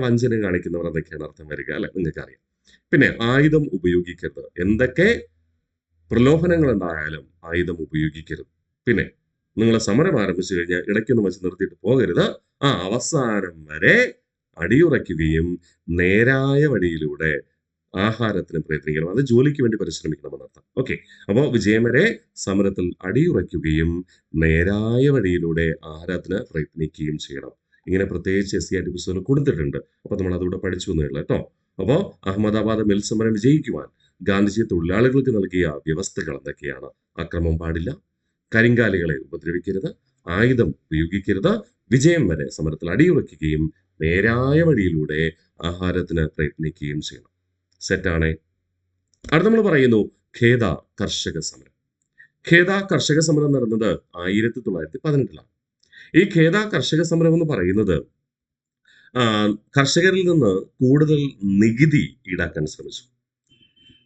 വഞ്ചന കാണിക്കുന്നവർ എന്നൊക്കെയാണ് അർത്ഥം വരിക, അല്ലെ? നിങ്ങൾക്കറിയാം. പിന്നെ ആയുധം ഉപയോഗിക്കരുത്. എന്തൊക്കെ പ്രലോഭനങ്ങൾ ഉണ്ടായാലും ആയുധം ഉപയോഗിക്കരുത്. പിന്നെ നിങ്ങൾ സമരം ആരംഭിച്ചു കഴിഞ്ഞാൽ ഇടയ്ക്കൊന്നും വെച്ച് നിർത്തിയിട്ട് പോകരുത്. അവസാനം വരെ അടിയുറയ്ക്കുകയും നേരായ വഴിയിലൂടെ ആഹാരത്തിന് പ്രയത്നിക്കണം. അത് ജോലിക്ക് വേണ്ടി പരിശ്രമിക്കണമെന്നർത്ഥം. ഓക്കെ, അപ്പോൾ വിജയം വരെ സമരത്തിൽ അടിയുറയ്ക്കുകയും നേരായ വഴിയിലൂടെ ആഹാരത്തിന് പ്രയത്നിക്കുകയും ചെയ്യണം. ഇങ്ങനെ പ്രത്യേകിച്ച് SCERT പുസ്തകങ്ങൾ കൊടുത്തിട്ടുണ്ട്. അപ്പൊ നമ്മൾ അതുകൂടെ പഠിച്ചു എന്നേ ഉള്ളൂ കേട്ടോ. അപ്പോൾ അഹമ്മദാബാദ് മിൽ സമരം വിജയിക്കുവാൻ ഗാന്ധിജി തൊഴിലാളികൾക്ക് നൽകിയ വ്യവസ്ഥകൾ എന്തൊക്കെയാണ്? അക്രമം പാടില്ല, കരിങ്കാലികളെ ഉപദ്രവിക്കരുത്, ആയുധം ഉപയോഗിക്കരുത്, വിജയം വരെ സമരത്തിൽ അടിയുറയ്ക്കുകയും നേരായ വഴിയിലൂടെ ആഹാരത്തിന് പ്രയത്നിക്കുകയും ചെയ്യണം. സെറ്റാണേ. അടുത്ത നമ്മൾ പറയുന്നു ഖേദ കർഷക സമരം. ഖേദ കർഷക സമരം നടന്നത് 1918 ഈ ഖേദ കർഷക സമരം എന്ന് പറയുന്നത് കർഷകരിൽ നിന്ന് കൂടുതൽ നികുതി ഈടാക്കാൻ ശ്രമിച്ചു.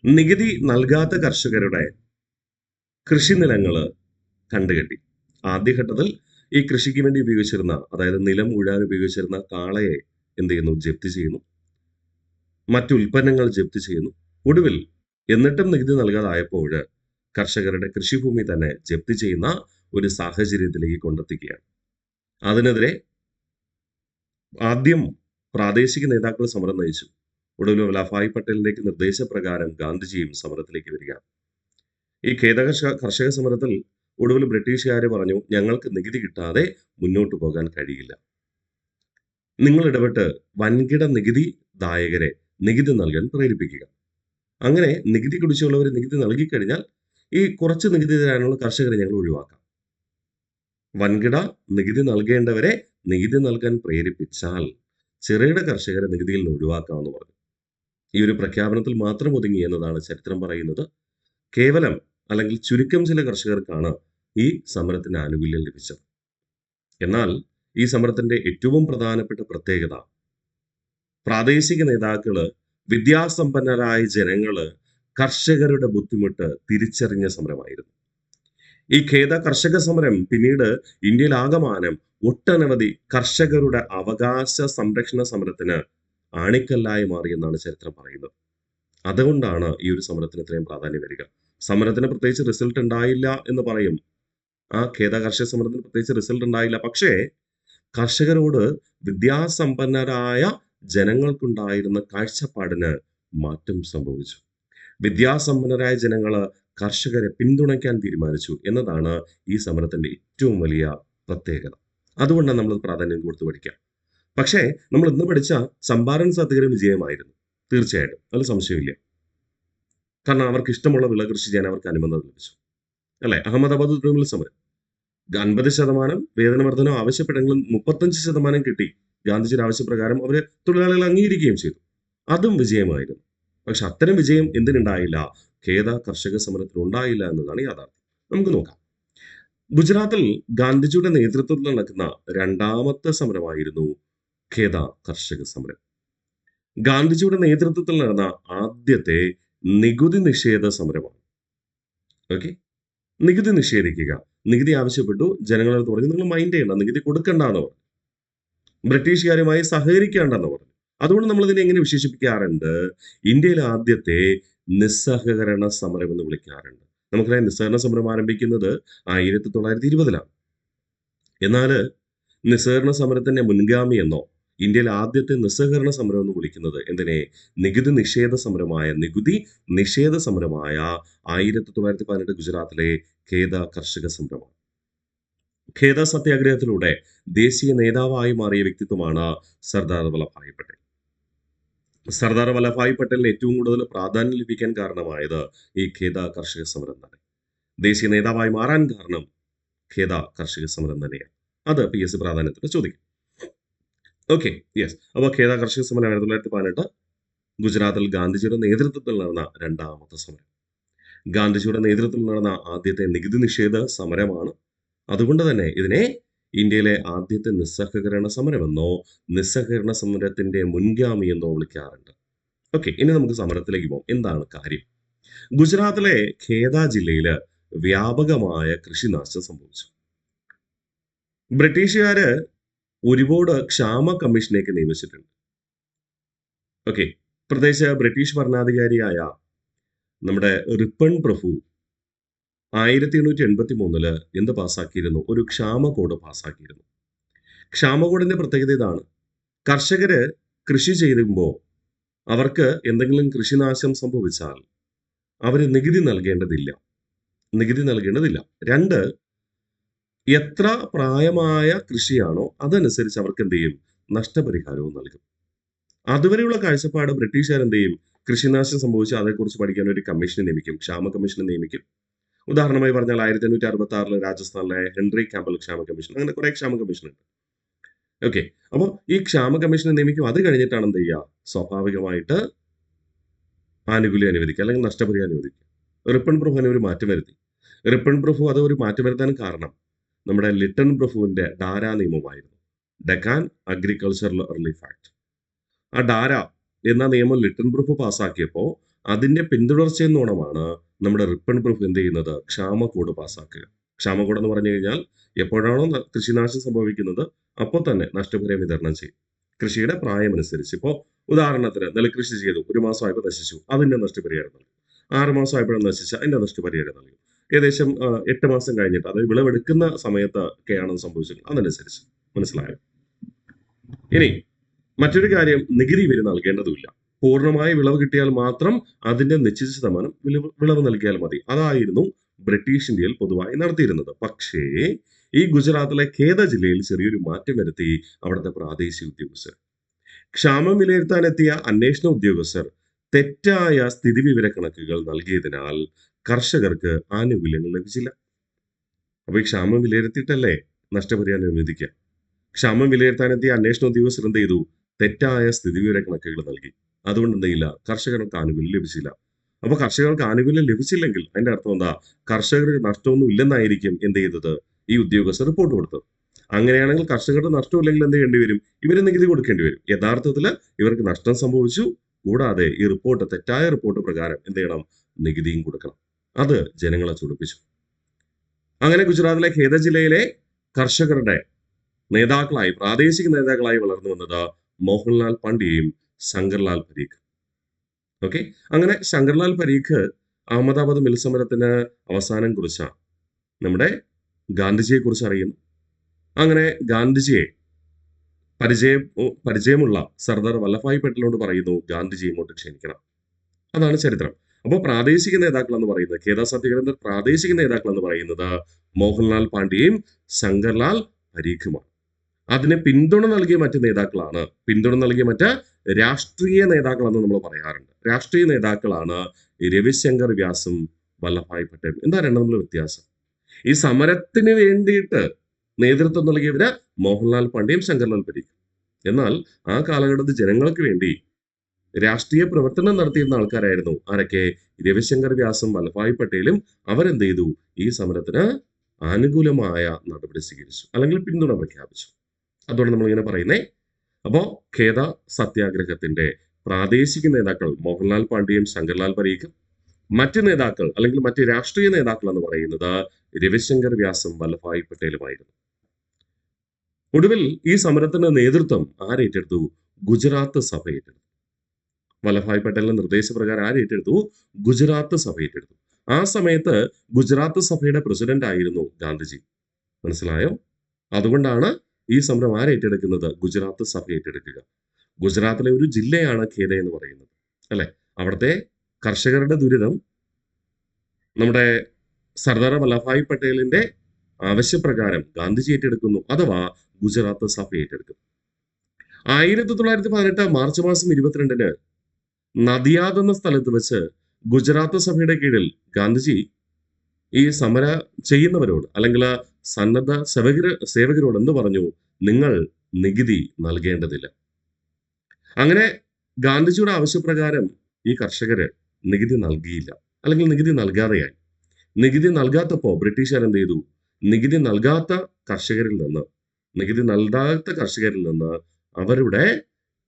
നികുതി നൽകാത്ത കർഷകരുടെ കൃഷിനിലങ്ങള് കണ്ടുകെട്ടി. ആദ്യഘട്ടത്തിൽ ഈ കൃഷിക്ക് വേണ്ടി ഉപയോഗിച്ചിരുന്ന, അതായത് നിലം ഉഴാൻ ഉപയോഗിച്ചിരുന്ന കാളയെ എന്ത് ചെയ്യുന്നു? ജപ്തി ചെയ്യുന്നു. മറ്റു ഉൽപ്പന്നങ്ങൾ ജപ്തി ചെയ്യുന്നു. ഒടുവിൽ എന്നിട്ടും നികുതി നൽകാതായപ്പോൾ കർഷകരുടെ കൃഷിഭൂമി തന്നെ ജപ്തി ചെയ്യുന്ന ഒരു സാഹചര്യത്തിലേക്ക് കൊണ്ടെത്തിക്കുകയാണ്. അതിനെതിരെ ആദ്യം പ്രാദേശിക നേതാക്കൾ സമരം നയിച്ചു. ഒടുവിൽ വല്ലഭായ് പട്ടേലിലേക്ക് നിർദ്ദേശപ്രകാരം ഗാന്ധിജിയും സമരത്തിലേക്ക് വരികയാണ്. ഈ ഖേദ കർഷക സമരത്തിൽ ഒടുവിൽ ബ്രിട്ടീഷുകാർ പറഞ്ഞു, ഞങ്ങൾക്ക് നികുതി കിട്ടാതെ മുന്നോട്ട് പോകാൻ കഴിയില്ല. നിങ്ങൾ ഇടപെട്ട് വൻകിട നികുതിദായകരെ നികുതി നൽകാൻ പ്രേരിപ്പിക്കുക. അങ്ങനെ നികുതി കുടിച്ചുള്ളവർ നികുതി നൽകിക്കഴിഞ്ഞാൽ ഈ കുറച്ച് നികുതി തരാനുള്ള കർഷകരെ ഞങ്ങൾ ഒഴിവാക്കാം. വൻകിട നികുതി നൽകേണ്ടവരെ നികുതി നൽകാൻ പ്രേരിപ്പിച്ചാൽ ചെറുകിട കർഷകരെ നികുതിയിൽ നിന്ന് ഒഴിവാക്കാമെന്ന് പറഞ്ഞു. ഈ ഒരു പ്രഖ്യാപനത്തിൽ മാത്രം ഒതുങ്ങി എന്നതാണ് ചരിത്രം പറയുന്നത്. കേവലം അല്ലെങ്കിൽ ചുരുക്കം ചില കർഷകർക്കാണ് ഈ സമരത്തിന് ആനുകൂല്യം ലഭിച്ചത്. എന്നാൽ ഈ സമരത്തിന്റെ ഏറ്റവും പ്രധാനപ്പെട്ട പ്രത്യേകത, പ്രാദേശിക നേതാക്കള്, വിദ്യാസമ്പന്നരായ ജനങ്ങള് കർഷകരുടെ ബുദ്ധിമുട്ട് തിരിച്ചറിഞ്ഞ സമരമായിരുന്നു. ഈ ഖേദ കർഷക സമരം പിന്നീട് ഇന്ത്യയിൽ ആകമാനം ഒട്ടനവധി കർഷകരുടെ അവകാശ സംരക്ഷണ സമരത്തിന് ആണിക്കല്ലായി മാറിയെന്നാണ് ചരിത്രം പറയുന്നത്. അതുകൊണ്ടാണ് ഈ ഒരു സമരത്തിന് ഇത്രയും പ്രാധാന്യം വരിക. സമരത്തിന് പ്രത്യേകിച്ച് റിസൾട്ട് ഉണ്ടായില്ല എന്ന് പറയും. ഖേദ കർഷക സമരത്തിന് പ്രത്യേകിച്ച് റിസൾട്ട് ഉണ്ടായില്ല. പക്ഷേ കർഷകരോട് വിദ്യാസമ്പന്നരായ ജനങ്ങൾക്കുണ്ടായിരുന്ന കാഴ്ചപ്പാടിന് മാറ്റം സംഭവിച്ചു. വിദ്യാസമ്പന്നരായ ജനങ്ങള് കർഷകരെ പിന്തുണയ്ക്കാൻ തീരുമാനിച്ചു എന്നതാണ് ഈ സമരത്തിന്റെ ഏറ്റവും വലിയ പ്രത്യേകത. അതുകൊണ്ടാണ് നമ്മൾ പ്രാധാന്യം കൊടുത്തു പഠിക്കുക. പക്ഷേ നമ്മൾ ഇന്ന് പഠിച്ച ചമ്പാരൻ സത്യാഗ്രഹം വിജയമായിരുന്നു. തീർച്ചയായിട്ടും അതിൽ സംശയമില്ല. കാരണം അവർക്ക് ഇഷ്ടമുള്ള വിള കൃഷി ചെയ്യാൻ അവർക്ക് അനുമതി ലഭിച്ചു, അല്ലെ? അഹമ്മദാബാദ് ട്രിബ്യൂണൽ സമരം 50% വേതന വർധനം ആവശ്യപ്പെട്ടെങ്കിലും 35% കിട്ടി. ഗാന്ധിജിയുടെ ആവശ്യപ്രകാരം അവര് തൊഴിലാളികൾ അംഗീകരിക്കുകയും ചെയ്തു. അതും വിജയമായിരുന്നു. പക്ഷെ അത്തരം വിജയം എന്തിനുണ്ടായില്ല? ഖേദ കർഷക സമരത്തിൽ ഉണ്ടായില്ല എന്നതാണ് യാഥാർത്ഥ്യം. നമുക്ക് നോക്കാം. ഗുജറാത്തിൽ ഗാന്ധിജിയുടെ നേതൃത്വത്തിൽ നടക്കുന്ന രണ്ടാമത്തെ സമരമായിരുന്നു ഖേദ കർഷക സമരം. ഗാന്ധിജിയുടെ നേതൃത്വത്തിൽ നടന്ന ആദ്യത്തെ നികുതി നിഷേധ സമരമാണ്. ഓക്കെ, നികുതി നിഷേധിക്കുക. നികുതി ആവശ്യപ്പെട്ടു. ജനങ്ങളോട് പറഞ്ഞു നിങ്ങൾ മൈൻഡ് ചെയ്യണ്ട, നികുതി കൊടുക്കണ്ടെന്ന് പറഞ്ഞു. ബ്രിട്ടീഷുകാരുമായി സഹകരിക്കേണ്ടെന്ന് പറഞ്ഞു. അതുകൊണ്ട് നമ്മൾ ഇതിനെ എങ്ങനെ വിശേഷിപ്പിക്കാറുണ്ട്? ഇന്ത്യയിലെ ആദ്യത്തെ നിസ്സഹകരണ സമരം എന്ന് വിളിക്കാറുണ്ട്. നമുക്കറിയാം നിസ്സഹകരണ സമരം ആരംഭിക്കുന്നത് 1920-ലാണ്. എന്നാൽ നിസ്സഹകരണ സമരത്തിന്റെ മുൻഗാമി എന്നോ ഇന്ത്യയിലെ ആദ്യത്തെ നിസ്സഹകരണ സമരം എന്ന് വിളിക്കുന്നത് എന്തിനെ? നികുതി നിഷേധ സമരമായ 1918 ഗുജറാത്തിലെ ഖേദ കർഷക സമരമാണ്. ഖേദ സത്യാഗ്രഹത്തിലൂടെ ദേശീയ നേതാവായി മാറിയ വ്യക്തിത്വമാണ് സർദാർ വല്ലഭായ് പട്ടേൽ. സർദാർ വല്ലഭായ് പട്ടേലിന് ഏറ്റവും കൂടുതൽ പ്രാധാന്യം ലഭിക്കാൻ കാരണമായത് ഈ ഖേദ കർഷക സമരം തന്നെ. ദേശീയ നേതാവായി മാറാൻ കാരണം ഖേദ കർഷക സമരം തന്നെയാണ്. അത് PSC പ്രാധാന്യത്തിൽ ചോദിക്കും. Okay, yes. അപ്പോൾ ഖേദ കർഷക സമരം 1918 ഗുജറാത്തിൽ ഗാന്ധിജിയുടെ നേതൃത്വത്തിൽ നടന്ന രണ്ടാമത്തെ സമരം. ഗാന്ധിജിയുടെ നേതൃത്വത്തിൽ നടന്ന ആദ്യത്തെ നികുതി നിഷേധ സമരമാണ്. അതുകൊണ്ട് തന്നെ ഇതിനെ ഇന്ത്യയിലെ ആദ്യത്തെ നിസ്സഹകരണ സമരമെന്നോ നിസ്സഹകരണ സമരത്തിന്റെ മുൻഗാമി എന്നോ വിളിക്കാറുണ്ട്. ഓക്കെ, ഇനി നമുക്ക് സമരത്തിലേക്ക് പോകാം. എന്താണ് കാര്യം? ഗുജറാത്തിലെ ഖേദ ജില്ലയില് വ്യാപകമായ കൃഷിനാശം സംഭവിച്ചു. ബ്രിട്ടീഷുകാര് ഒരുപാട് ക്ഷാമ കമ്മീഷനേക്ക് നിയമിച്ചിട്ടുണ്ട്. ഓക്കെ, പ്രത്യേകിച്ച് ബ്രിട്ടീഷ് ഭരണാധികാരിയായ നമ്മുടെ റിപ്പൺ പ്രഭു 1883 എന്ത് പാസ്സാക്കിയിരുന്നു? ഒരു ക്ഷാമ കോഡ് പാസ്സാക്കിയിരുന്നു. ക്ഷാമ കോഡിന്റെ പ്രത്യേകത ഇതാണ്: കർഷകര് കൃഷി ചെയ്യുമ്പോൾ അവർക്ക് എന്തെങ്കിലും കൃഷിനാശം സംഭവിച്ചാൽ അവര് നികുതി നൽകേണ്ടതില്ല. 2, എത്ര പ്രായമായ കൃഷിയാണോ അതനുസരിച്ച് അവർക്ക് എന്ത് ചെയ്യും? നഷ്ടപരിഹാരവും നൽകും. അതുവരെയുള്ള കാഴ്ചപ്പാട് ബ്രിട്ടീഷുകാർ എന്ത് ചെയ്യും? കൃഷിനാശം സംഭവിച്ചാൽ അതേക്കുറിച്ച് പഠിക്കാൻ ഒരു കമ്മീഷനെ നിയമിക്കും, ക്ഷാമ കമ്മീഷനെ നിയമിക്കും. ഉദാഹരണമായി പറഞ്ഞാൽ 1866 രാജസ്ഥാനിലെ ഹെൻറി ക്യാമ്പൽ ക്ഷാമ കമ്മീഷൻ, അങ്ങനെ കുറെ ക്ഷാമ കമ്മീഷൻ ഉണ്ട്. ഓക്കെ, അപ്പോൾ ഈ ക്ഷാമ കമ്മീഷനെ നിയമിക്കും. അത് കഴിഞ്ഞിട്ടാണ് എന്ത് ചെയ്യുക? സ്വാഭാവികമായിട്ട് ആനുകൂല്യം അനുവദിക്കുക, അല്ലെങ്കിൽ നഷ്ടപരിഹാരം അനുവദിക്കുക. റിപ്പൺ പ്രഭു അതിന് ഒരു മാറ്റം വരുത്തി. റിപ്പൺ പ്രഭു അത് ഒരു മാറ്റം വരുത്താൻ കാരണം നമ്മുടെ ലിട്ടൺ പ്രഭുവിന്റെ ഡാര നിയമമായിരുന്നു, ഡെക്കാൻ അഗ്രികൾച്ചറൽ റിലീഫ് ആക്ട്. ആ ഡാര എന്ന നിയമം ലിട്ടൺ പ്രഭു പാസ്സാക്കിയപ്പോൾ അതിന്റെ പിന്തുടർച്ചയെന്നോണമാണ് നമ്മുടെ റിപ്പൺ പ്രഭു എന്ത് ചെയ്യുന്നത്? ക്ഷാമ കോഡ് പാസ്സാക്കുക. ക്ഷാമ കോഡ് എന്ന് പറഞ്ഞു കഴിഞ്ഞാൽ എപ്പോഴാണോ കൃഷിനാശം സംഭവിക്കുന്നത് അപ്പോൾ തന്നെ നഷ്ടപരിഹാരം വിതരണം ചെയ്യും. കൃഷിയുടെ പ്രായമനുസരിച്ച്. ഇപ്പോൾ ഉദാഹരണത്തിന് നെൽകൃഷി ചെയ്തു, 1 മാസമായപ്പോൾ നശിച്ചു, അതിന്റെ നഷ്ടപരിഹാരം നൽകും. 6 മാസമായപ്പോഴും നശിച്ച അതിന്റെ നഷ്ടപരിഹാരം നൽകും. ഏകദേശം 8 മാസം കഴിഞ്ഞിട്ട്, അതായത് വിളവെടുക്കുന്ന സമയത്ത് ഒക്കെയാണ് സംഭവിച്ചത്, അതനുസരിച്ച്. മനസ്സിലായോ? ഇനി മറ്റൊരു കാര്യം, നികുതി ഇവര് നൽകേണ്ടതുമില്ല. പൂർണ്ണമായി വിളവ് കിട്ടിയാൽ മാത്രം അതിന്റെ നിശ്ചിത ശതമാനം വിളവ് നൽകിയാൽ മതി. അതായിരുന്നു ബ്രിട്ടീഷ് ഇന്ത്യയിൽ പൊതുവായി നടത്തിയിരുന്നത്. പക്ഷേ ഈ ഗുജറാത്തിലെ ഖേദ ജില്ലയിൽ ചെറിയൊരു മാറ്റം വരുത്തി അവിടുത്തെ പ്രാദേശിക ഉദ്യോഗസ്ഥർ. ക്ഷാമം വിലയിരുത്താനെത്തിയ അന്വേഷണ ഉദ്യോഗസ്ഥർ തെറ്റായ സ്ഥിതിവിവര കണക്കുകൾ നൽകിയതിനാൽ കർഷകർക്ക് ആനുകൂല്യങ്ങൾ ലഭിച്ചില്ല. അപ്പൊ ഈ ക്ഷാമം വിലയിരുത്തിയിട്ടല്ലേ നഷ്ടപരിഹാരം അനുവദിക്കുക? ക്ഷാമം വിലയിരുത്താനെത്തിയ അന്വേഷണ ഉദ്യോഗസ്ഥർ എന്ത് ചെയ്തു? തെറ്റായ സ്ഥിതിവിവര കണക്കുകൾ നൽകി. അതുകൊണ്ട് എന്ത് ചെയ്യില്ല? കർഷകർക്ക് ആനുകൂല്യം ലഭിച്ചില്ല. അപ്പൊ കർഷകർക്ക് ആനുകൂല്യം ലഭിച്ചില്ലെങ്കിൽ അതിന്റെ അർത്ഥം എന്താ? കർഷകർക്ക് നഷ്ടമൊന്നും ഇല്ലെന്നായിരിക്കും എന്ത് ചെയ്തത്? ഈ ഉദ്യോഗസ്ഥർ റിപ്പോർട്ട് കൊടുത്തത്. അങ്ങനെയാണെങ്കിൽ കർഷകർക്ക് നഷ്ടമില്ലെങ്കിൽ എന്ത് ചെയ്യേണ്ടി വരും? ഇവര് നികുതി കൊടുക്കേണ്ടി വരും. യഥാർത്ഥത്തിൽ ഇവർക്ക് നഷ്ടം സംഭവിച്ചു. കൂടാതെ ഈ റിപ്പോർട്ട്, തെറ്റായ റിപ്പോർട്ട് പ്രകാരം എന്ത് ചെയ്യണം? നികുതിയും കൊടുക്കണം. അത് ജനങ്ങളെ ചൊടിപ്പിച്ചു. അങ്ങനെ ഗുജറാത്തിലെ ഖേദ ജില്ലയിലെ കർഷകരുടെ നേതാക്കളായി, പ്രാദേശിക നേതാക്കളായി വളർന്നു വന്നത് മോഹൻലാൽ പാണ്ഡ്യയും ശങ്കർലാൽ പരീഖ്. ഓക്കെ, അങ്ങനെ ശങ്കർലാൽ പരീഖ് അഹമ്മദാബാദ് മിൽ സമരത്തിന് അവസാനം കുറിച്ച നമ്മുടെ ഗാന്ധിജിയെ കുറിച്ച് അറിയുന്നു. അങ്ങനെ ഗാന്ധിജിയെ പരിചയമുള്ള സർദാർ വല്ലഭായ് പട്ടേലിനോട് പറയുന്നു, ഗാന്ധിജി ഇങ്ങോട്ട് ക്ഷണിക്കണം. അതാണ് ചരിത്രം. അപ്പോൾ പ്രാദേശിക നേതാക്കൾ എന്ന് പറയുന്നത്, ഖേദ സത്യാഗ്രഹത്തിന്റെ പ്രാദേശിക നേതാക്കൾ എന്ന് പറയുന്നത് മോഹൻലാൽ പാണ്ഡ്യയും ശങ്കർലാൽ പരീഖുമാണ്. അതിന് പിന്തുണ നൽകിയ മറ്റ് നേതാക്കളാണ്, പിന്തുണ നൽകിയ മറ്റ് രാഷ്ട്രീയ നേതാക്കളെന്ന് നമ്മൾ പറയാറുണ്ട്. രാഷ്ട്രീയ നേതാക്കളാണ് രവിശങ്കർ വ്യാസും വല്ലഭായ് പട്ടേൽ. എന്താ രണ്ടും തമ്മിലുള്ള വ്യത്യാസം? ഈ സമരത്തിന് വേണ്ടിയിട്ട് നേതൃത്വം നൽകിയവര് മോഹൻലാൽ പാണ്ഡ്യയും ശങ്കർലാൽ പരീഖും. എന്നാൽ ആ കാലഘട്ടത്തിൽ ജനങ്ങൾക്ക് വേണ്ടി രാഷ്ട്രീയ പ്രവർത്തനം നടത്തിയിരുന്ന ആൾക്കാരായിരുന്നു ആരൊക്കെ? രവിശങ്കർ വ്യാസും വല്ലഭായ് പട്ടേലും. അവരെന്ത് ചെയ്തു? ഈ സമരത്തിന് അനുകൂലമായ നടപടി സ്വീകരിച്ചു, അല്ലെങ്കിൽ പിന്തുണ പ്രഖ്യാപിച്ചു. അതുകൊണ്ട് നമ്മളിങ്ങനെ പറയുന്നേ. അപ്പോ ഖേദ സത്യാഗ്രഹത്തിന്റെ പ്രാദേശിക നേതാക്കൾ മോഹൻലാൽ പാണ്ഡ്യയും ശങ്കർലാൽ പരീഖും, മറ്റ് നേതാക്കൾ അല്ലെങ്കിൽ മറ്റ് രാഷ്ട്രീയ നേതാക്കൾ എന്ന് പറയുന്നത് രവിശങ്കർ വ്യാസും വല്ലഭായ് പട്ടേലുമായിരുന്നു. ഒടുവിൽ ഈ സമരത്തിന്റെ നേതൃത്വം ആരേറ്റെടുത്തു? ഗുജറാത്ത് സഭ ഏറ്റെടുത്തു. വല്ലഭായ് പട്ടേലിന്റെ നിർദ്ദേശപ്രകാരം ആരേറ്റെടുത്തു? ഗുജറാത്ത് സഭ ഏറ്റെടുത്തു. ആ സമയത്ത് ഗുജറാത്ത് സഭയുടെ പ്രസിഡന്റ് ആയിരുന്നു ഗാന്ധിജി. മനസ്സിലായോ? അതുകൊണ്ടാണ് ഈ സമരം ആരേറ്റെടുക്കുന്നത്? ഗുജറാത്ത് സഭ ഏറ്റെടുക്കുക. ഗുജറാത്തിലെ ഒരു ജില്ലയാണ് ഖേദ എന്ന് പറയുന്നത്, അല്ലെ? അവിടുത്തെ കർഷകരുടെ ദുരിതം നമ്മുടെ സർദാർ വല്ലഭായ് പട്ടേലിന്റെ ആവശ്യപ്രകാരം ഗാന്ധിജി ഏറ്റെടുക്കുന്നു, അഥവാ ഗുജറാത്ത് സഭ ഏറ്റെടുക്കുന്നു. 1918 മാർച്ച് മാസം 22-ന് നദിയാദ് എന്ന സ്ഥലത്ത് വെച്ച് ഗുജറാത്ത് സഭയുടെ കീഴിൽ ഗാന്ധിജി ഈ സമര ചെയ്യുന്നവരോട്, അല്ലെങ്കിൽ സന്നദ്ധ സേവകരോട് എന്ത് പറഞ്ഞു? നിങ്ങൾ നികുതി നൽകേണ്ടതില്ല. അങ്ങനെ ഗാന്ധിജിയുടെ ആവശ്യപ്രകാരം ഈ കർഷകര് നികുതി നൽകിയില്ല, അല്ലെങ്കിൽ നികുതി നൽകാതെയായി. നികുതി നൽകാത്തപ്പോ ബ്രിട്ടീഷുകാർ എന്ത് ചെയ്തു? നികുതി നൽകാത്ത കർഷകരിൽ നിന്ന് അവരുടെ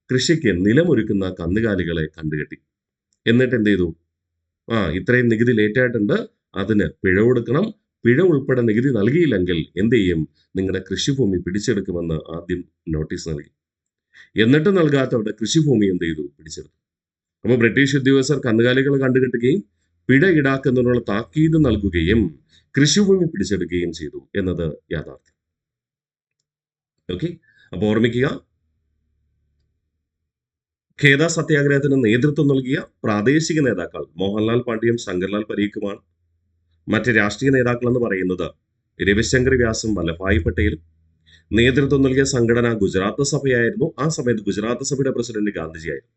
കൃഷിക്ക് നിലമൊരുക്കുന്ന കന്നുകാലികളെ കണ്ടുകെട്ടി. എന്നിട്ട് എന്ത് ചെയ്തു? ഇത്രയും നികുതി ലേറ്റ് ആയിട്ടുണ്ട്, അതിന് പിഴ കൊടുക്കണം. പിഴ ഉൾപ്പെടെ നികുതി നൽകിയില്ലെങ്കിൽ എന്ത് ചെയ്യും? നിങ്ങളുടെ കൃഷിഭൂമി പിടിച്ചെടുക്കുമെന്ന് ആദ്യം നോട്ടീസ് നൽകി. എന്നിട്ട് നൽകാത്തവരുടെ കൃഷിഭൂമി എന്ത് ചെയ്തു? പിടിച്ചെടുത്തു. അപ്പോൾ ബ്രിട്ടീഷ് ഉദ്യോഗസ്ഥർ കന്നുകാലികൾ കണ്ടുകെട്ടുകയും പിഴ ഈടാക്കുന്നതിനുള്ള താക്കീത് നൽകുകയും കൃഷിഭൂമി പിടിച്ചെടുക്കുകയും ചെയ്തു എന്നത് യാഥാർത്ഥ്യം. ഓക്കെ, അപ്പൊ ഓർമ്മിക്കുക, ഖേദ സത്യാഗ്രഹത്തിന് നേതൃത്വം നൽകിയ പ്രാദേശിക നേതാക്കൾ മോഹൻലാൽ പാണ്ഡ്യയും ശങ്കർലാൽ പരീഖുമാണ്. മറ്റ് രാഷ്ട്രീയ നേതാക്കൾ എന്ന് പറയുന്നത് രവിശങ്കർ വ്യാസും വല്ലഭായ് പട്ടേലും. നേതൃത്വം നൽകിയ സംഘടന ഗുജറാത്ത് സഭയായിരുന്നു. ആ സമയത്ത് ഗുജറാത്ത് സഭയുടെ പ്രസിഡന്റ് ഗാന്ധിജിയായിരുന്നു.